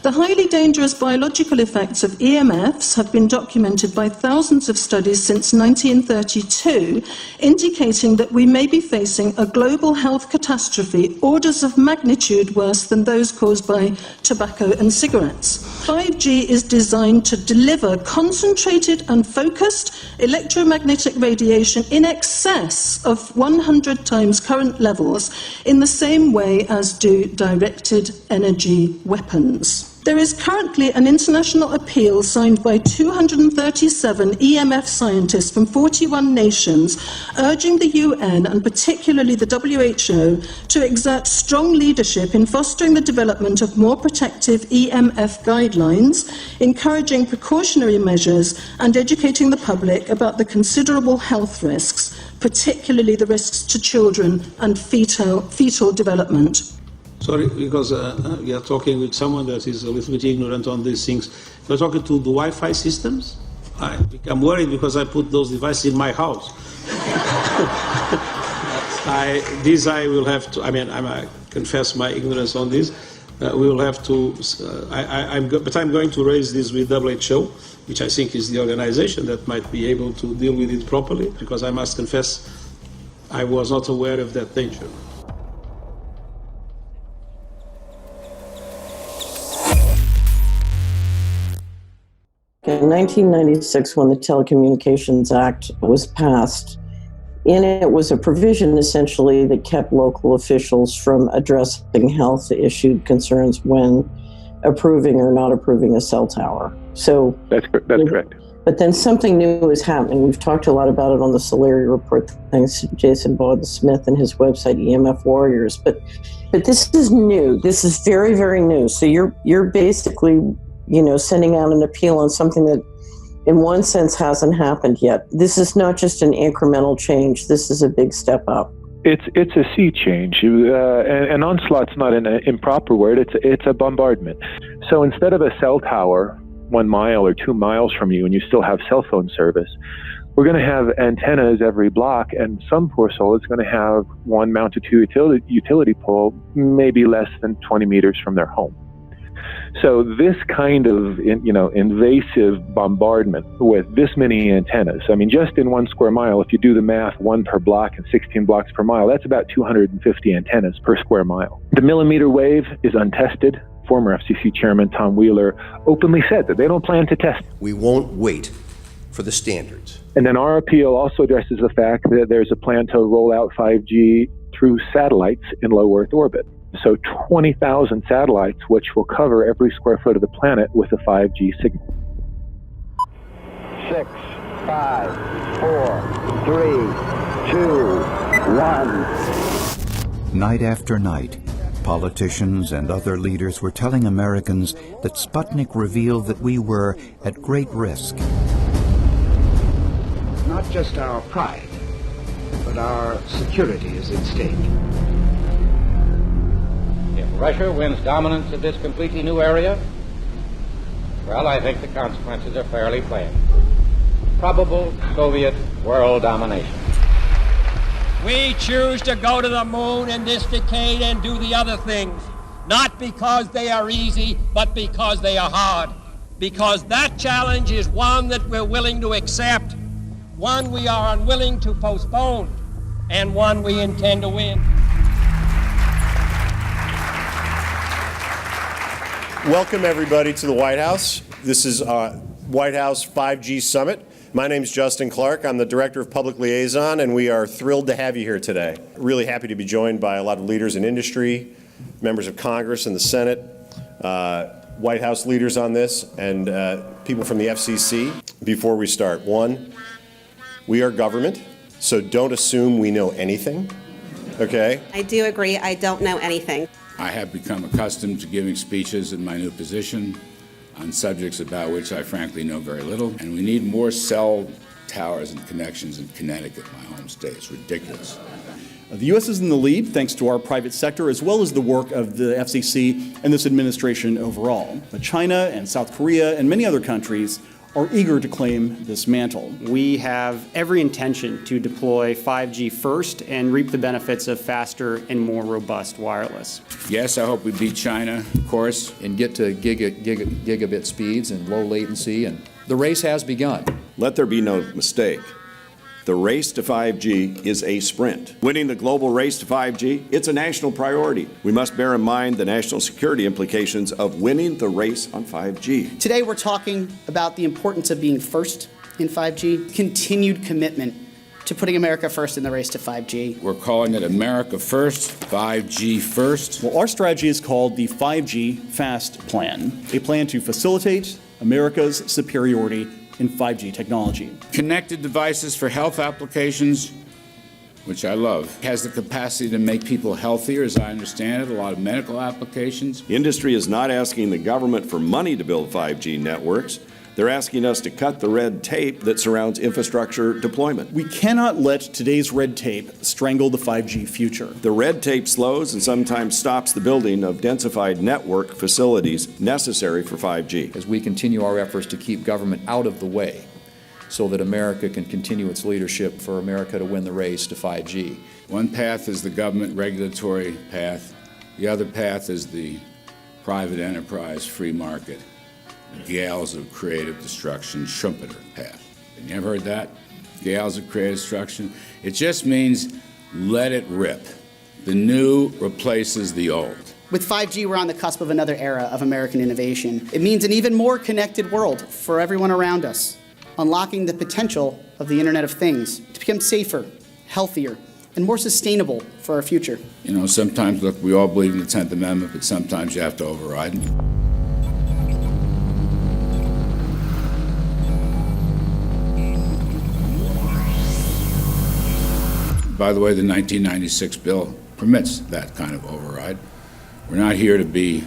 The highly dangerous biological effects of EMFs have been documented by thousands of studies since 1932, indicating that we may be facing a global health catastrophe orders of magnitude worse than those caused by tobacco and cigarettes. 5G is designed to deliver concentrated and focused electromagnetic radiation in excess of 100 times current levels in the same way as do directed energy weapons. There is currently an international appeal signed by 237 EMF scientists from 41 nations urging the UN and particularly the WHO to exert strong leadership in fostering the development of more protective EMF guidelines, encouraging precautionary measures and educating the public about the considerable health risks, particularly the risks to children and fetal development. Sorry, because we are talking with someone that is a little bit ignorant on these things. If you're talking to the Wi-Fi systems, I become worried because I put those devices in my house. I will have to, I confess my ignorance on this. We will have to, but I'm going to raise this with WHO, which I think is the organization that might be able to deal with it properly, because I must confess I was not aware of that danger. In 1996, when the Telecommunications Act was passed, in it was a provision essentially that kept local officials from addressing health issue concerns when approving or not approving a cell tower. So that's correct. But then something new is happening. We've talked a lot about it on the Solari report, thanks to Jason Bowden-Smith and his website EMF Warriors. But this is new. This is very, very new. So you're basically, sending out an appeal on something that in one sense hasn't happened yet. This is not just an incremental change. This is a big step up. It's a sea change. An onslaught's not an improper word. It's a bombardment. So instead of a cell tower 1 mile or 2 miles from you and you still have cell phone service, we're going to have antennas every block, and some poor soul is going to have one mounted to a utility pole maybe less than 20 meters from their home. So this kind of, invasive bombardment with this many antennas, just in 1 square mile, if you do the math, 1 per block and 16 blocks per mile, that's about 250 antennas per square mile. The millimeter wave is untested. Former FCC Chairman Tom Wheeler openly said that they don't plan to test. We won't wait for the standards. And then our appeal also addresses the fact that there's a plan to roll out 5G through satellites in low Earth orbit. So 20,000 satellites, which will cover every square foot of the planet with a 5G signal. 6, 5, 4, 3, 2, 1. Night after night, politicians and other leaders were telling Americans that Sputnik revealed that we were at great risk. Not just our pride, but our security is at stake. If Russia wins dominance of this completely new area, well, I think the consequences are fairly plain. Probable Soviet world domination. We choose to go to the moon in this decade and do the other things, not because they are easy, but because they are hard. Because that challenge is one that we're willing to accept, one we are unwilling to postpone, and one we intend to win. Welcome, everybody, to the White House. This is White House 5G Summit. My name is Justin Clark. I'm the Director of Public Liaison, and we are thrilled to have you here today. Really happy to be joined by a lot of leaders in industry, members of Congress and the Senate, White House leaders on this, and people from the FCC. Before we start, one, we are government, so don't assume we know anything, okay? I do agree, I don't know anything. I have become accustomed to giving speeches in my new position on subjects about which I frankly know very little, and we need more cell towers and connections in Connecticut, my home state. It's ridiculous. The U.S. is in the lead thanks to our private sector as well as the work of the FCC and this administration overall. But China and South Korea and many other countries are eager to claim this mantle. We have every intention to deploy 5G first and reap the benefits of faster and more robust wireless. Yes, I hope we beat China, of course. And get to gigabit speeds and low latency, and the race has begun. Let there be no mistake. The race to 5G is a sprint. Winning the global race to 5G, it's a national priority. We must bear in mind the national security implications of winning the race on 5G. Today we're talking about the importance of being first in 5G, continued commitment to putting America first in the race to 5G. We're calling it America First, 5G First. Well, our strategy is called the 5G Fast Plan, a plan to facilitate America's superiority in 5G technology. Connected devices for health applications, which I love, has the capacity to make people healthier, as I understand it, a lot of medical applications. Industry is not asking the government for money to build 5G networks. They're asking us to cut the red tape that surrounds infrastructure deployment. We cannot let today's red tape strangle the 5G future. The red tape slows and sometimes stops the building of densified network facilities necessary for 5G. As we continue our efforts to keep government out of the way so that America can continue its leadership for America to win the race to 5G. One path is the government regulatory path. The other path is the private enterprise free market. Gales of creative destruction, Schumpeter path. You ever heard that? Gales of creative destruction? It just means let it rip. The new replaces the old. With 5G, we're on the cusp of another era of American innovation. It means an even more connected world for everyone around us, unlocking the potential of the Internet of Things to become safer, healthier, and more sustainable for our future. You know, sometimes, look, we all believe in the 10th Amendment, but sometimes you have to override it. By the way, the 1996 bill permits that kind of override. We're not here to be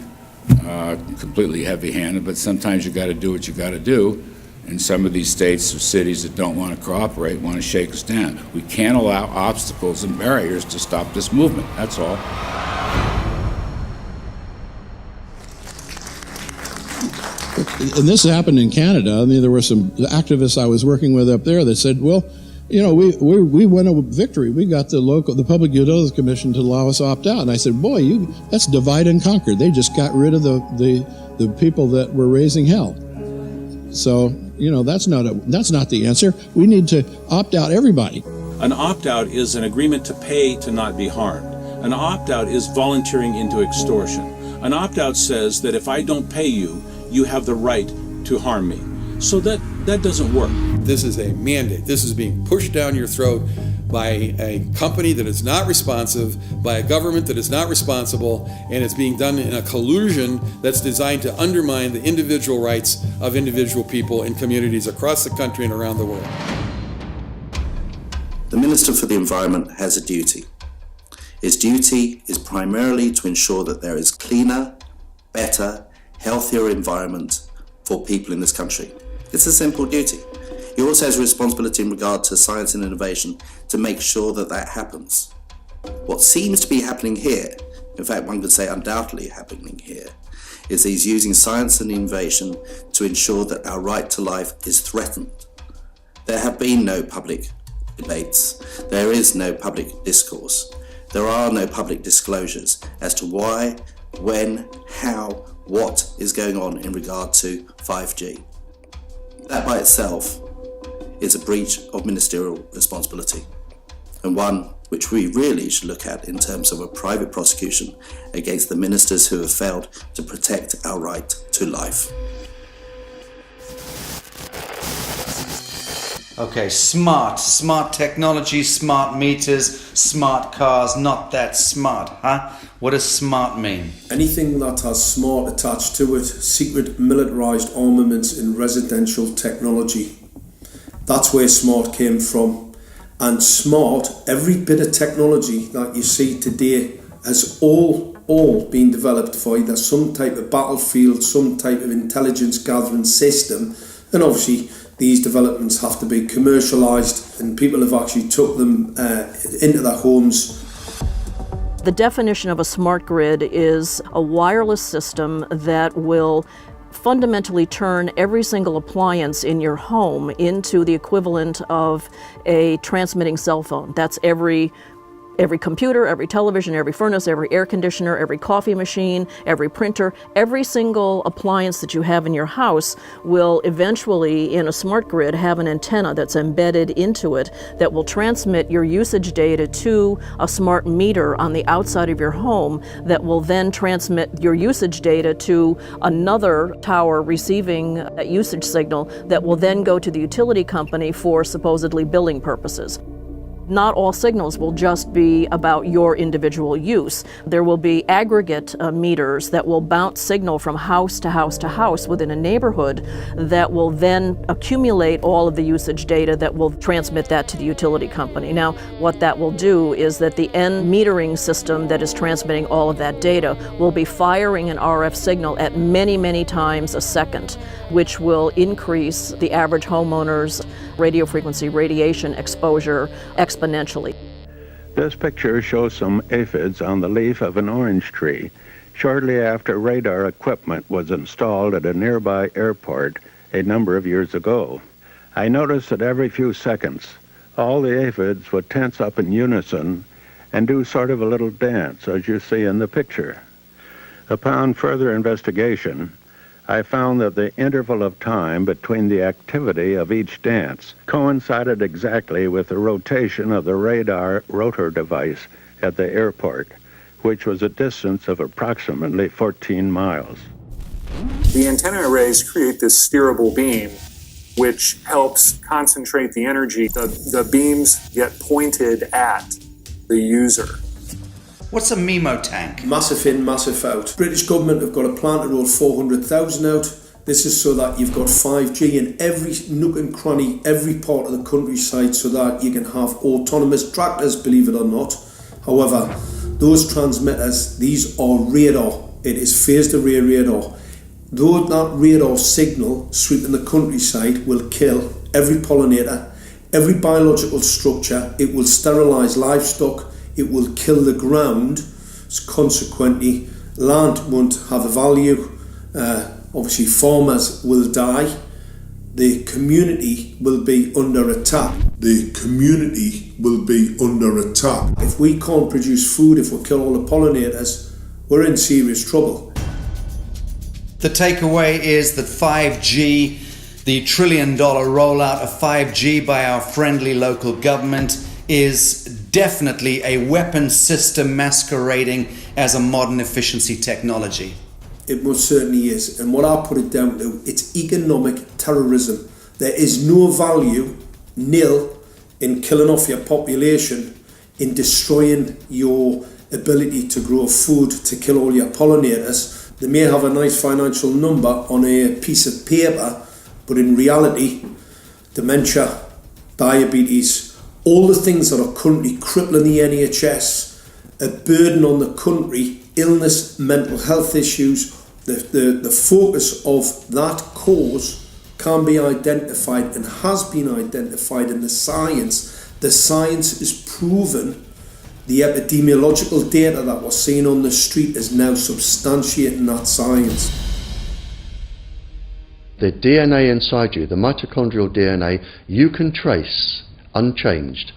completely heavy-handed, but sometimes you got to do what you got to do. And some of these states or cities that don't want to cooperate want to shake us down. We can't allow obstacles and barriers to stop this movement. That's all. And this happened in Canada. I mean, there were some activists I was working with up there that said, well, you know, we won a victory. We got the Public Utilities Commission to allow us opt out. And I said, boy, that's divide and conquer. They just got rid of the people that were raising hell. So, you know, that's not the answer. We need to opt out everybody. An opt-out is an agreement to pay to not be harmed. An opt-out is volunteering into extortion. An opt-out says that if I don't pay you, you have the right to harm me. So that doesn't work. This is a mandate. This is being pushed down your throat by a company that is not responsive, by a government that is not responsible, and it's being done in a collusion that's designed to undermine the individual rights of individual people in communities across the country and around the world. The Minister for the Environment has a duty. His duty is primarily to ensure that there is cleaner, better, healthier environment for people in this country. It's a simple duty. He also has a responsibility in regard to science and innovation to make sure that that happens. What seems to be happening here, in fact one could say undoubtedly happening here, is he's using science and innovation to ensure that our right to life is threatened. There have been no public debates. There is no public discourse. There are no public disclosures as to why, when, how, what is going on in regard to 5G. That by itself is a breach of ministerial responsibility, and one which we really should look at in terms of a private prosecution against the ministers who have failed to protect our right to life. Okay, smart technology, smart meters, smart cars, not that smart, huh? What does smart mean? Anything that has smart attached to it, secret militarised armaments in residential technology. That's where smart came from. And smart, every bit of technology that you see today has all been developed for either some type of battlefield, some type of intelligence gathering system, and obviously these developments have to be commercialised, and people have actually took them into their homes. The definition of a smart grid is a wireless system that will fundamentally turn every single appliance in your home into the equivalent of a transmitting cell phone. That's every computer, every television, every furnace, every air conditioner, every coffee machine, every printer, every single appliance that you have in your house will eventually, in a smart grid, have an antenna that's embedded into it that will transmit your usage data to a smart meter on the outside of your home that will then transmit your usage data to another tower receiving that usage signal that will then go to the utility company for supposedly billing purposes. Not all signals will just be about your individual use. There will be aggregate meters that will bounce signal from house to house to house within a neighborhood that will then accumulate all of the usage data that will transmit that to the utility company. Now, what that will do is that the end metering system that is transmitting all of that data will be firing an RF signal at many, many times a second, which will increase the average homeowner's radio frequency radiation exposure exponentially. This picture shows some aphids on the leaf of an orange tree shortly after radar equipment was installed at a nearby airport a number of years ago. I noticed that every few seconds, all the aphids would tense up in unison and do sort of a little dance, as you see in the picture. Upon further investigation, I found that the interval of time between the activity of each dance coincided exactly with the rotation of the radar rotor device at the airport, which was a distance of approximately 14 miles. The antenna arrays create this steerable beam, which helps concentrate the energy. The beams get pointed at the user. What's a MIMO tank? Massive in, massive out. British government have got a plan to roll 400,000 out. This is so that you've got 5G in every nook and cranny, every part of the countryside, so that you can have autonomous tractors, believe it or not. However, those transmitters, these are radar. It is phased array radar. Though that radar signal sweeping the countryside will kill every pollinator, every biological structure, it will sterilise livestock, it will kill the ground, consequently land won't have a value, obviously farmers will die, the community will be under attack. The community will be under attack. If we can't produce food, if we kill all the pollinators, we're in serious trouble. The takeaway is that 5G, the $1 trillion rollout of 5G by our friendly local government, is definitely a weapon system masquerading as a modern efficiency technology. It most certainly is, and what I put it down to, it's economic terrorism. There is no value, nil, in killing off your population, in destroying your ability to grow food, to kill all your pollinators. They may have a nice financial number on a piece of paper, but in reality, dementia, diabetes, all the things that are currently crippling the NHS, a burden on the country, illness, mental health issues, the focus of that cause can be identified and has been identified in the science. The science is proven. The epidemiological data that we're seeing on the street is now substantiating that science. The DNA inside you, the mitochondrial DNA, you can trace unchanged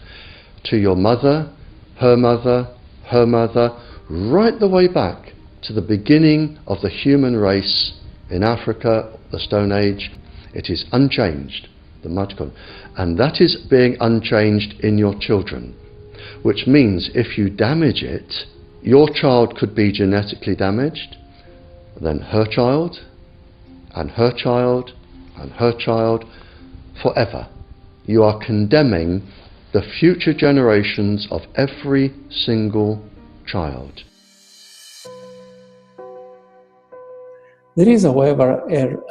to your mother, her mother, her mother, right the way back to the beginning of the human race in Africa, the Stone Age. It is unchanged, the mitochondria, and that is being unchanged in your children, which means if you damage it, your child could be genetically damaged, then her child, and her child, and her child, forever. You are condemning the future generations of every single child. There is, however,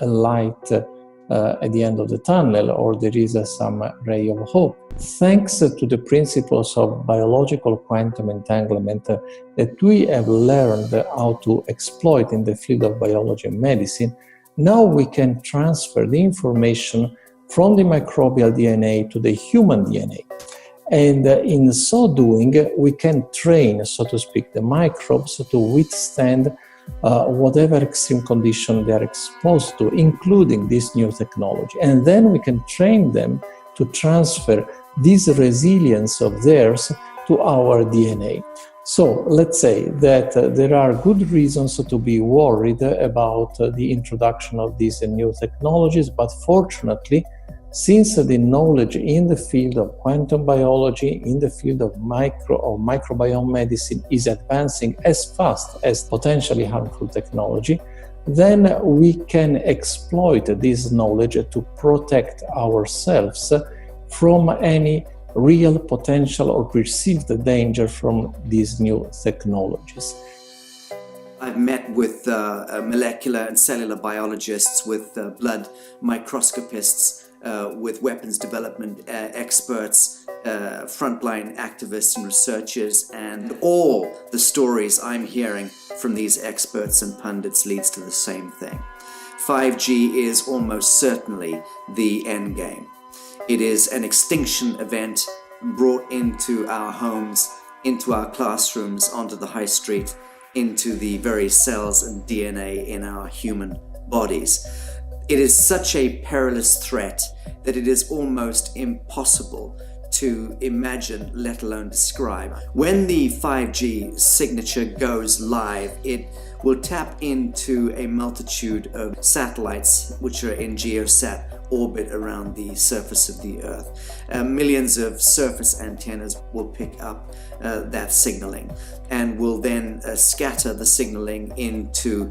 a light at the end of the tunnel, or there is some ray of hope. Thanks to the principles of biological quantum entanglement that we have learned how to exploit in the field of biology and medicine, now we can transfer the information from the microbial DNA to the human DNA. And in so doing, we can train, so to speak, the microbes to withstand whatever extreme condition they are exposed to, including this new technology. And then we can train them to transfer this resilience of theirs to our DNA. So let's say that there are good reasons to be worried about the introduction of these new technologies, but fortunately, since the knowledge in the field of quantum biology, in the field of microbiome medicine is advancing as fast as potentially harmful technology, then we can exploit this knowledge to protect ourselves from any real potential or perceived danger from these new technologies. I've met with molecular and cellular biologists, with blood microscopists, with weapons development experts, frontline activists and researchers, and all the stories I'm hearing from these experts and pundits leads to the same thing. 5G is almost certainly the end game. It is an extinction event brought into our homes, into our classrooms, onto the high street, into the very cells and DNA in our human bodies. It is such a perilous threat that it is almost impossible to imagine, let alone describe. When the 5G signature goes live, it will tap into a multitude of satellites which are in geosat orbit around the surface of the Earth. Millions of surface antennas will pick up that signaling and will then scatter the signaling into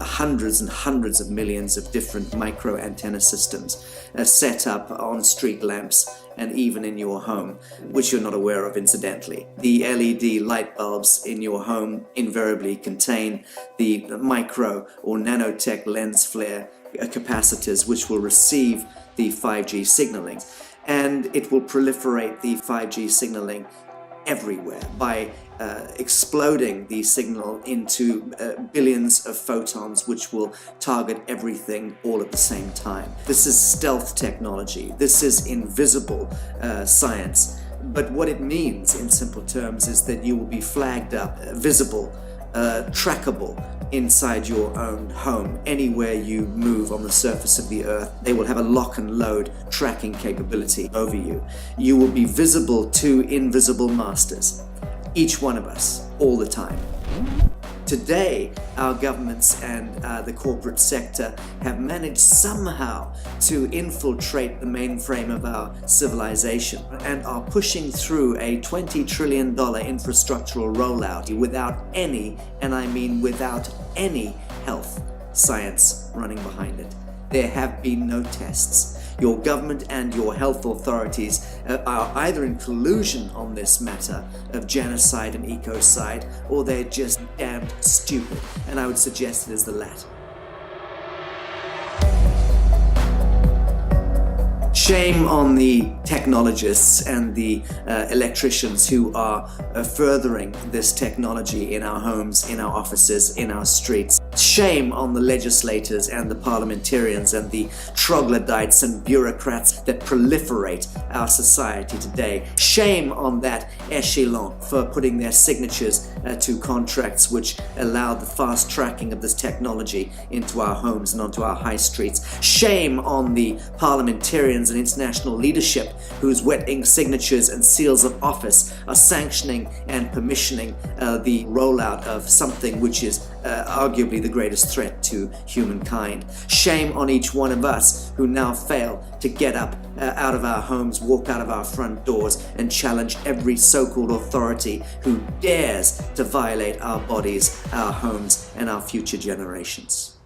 hundreds and hundreds of millions of different micro antenna systems set up on street lamps and even in your home, which you're not aware of incidentally. The LED light bulbs in your home invariably contain the micro or nanotech lens flare capacitors which will receive the 5G signaling, and it will proliferate the 5G signaling everywhere by exploding the signal into billions of photons which will target everything all at the same time. This is stealth technology. This is invisible science. But what it means in simple terms is that you will be flagged up, visible, trackable inside your own home. Anywhere you move on the surface of the Earth, they will have a lock and load tracking capability over you. You will be visible to invisible masters, each one of us, all the time. Today, our governments and the corporate sector have managed somehow to infiltrate the mainframe of our civilization and are pushing through a $20 trillion infrastructural rollout without any, and I mean without any, health science running behind it. There have been no tests. Your government and your health authorities are either in collusion on this matter of genocide and ecocide, or they're just damned stupid, and I would suggest it is the latter. Shame on the technologists and the electricians who are furthering this technology in our homes, in our offices, in our streets. Shame on the legislators and the parliamentarians and the troglodytes and bureaucrats that proliferate our society today. Shame on that echelon for putting their signatures to contracts which allow the fast tracking of this technology into our homes and onto our high streets. Shame on the parliamentarians and international leadership whose wet ink signatures and seals of office are sanctioning and permissioning the rollout of something which is arguably the greatest threat to humankind. Shame on each one of us who now fail to get up out of our homes, walk out of our front doors, and challenge every so-called authority who dares to violate our bodies, our homes, and our future generations.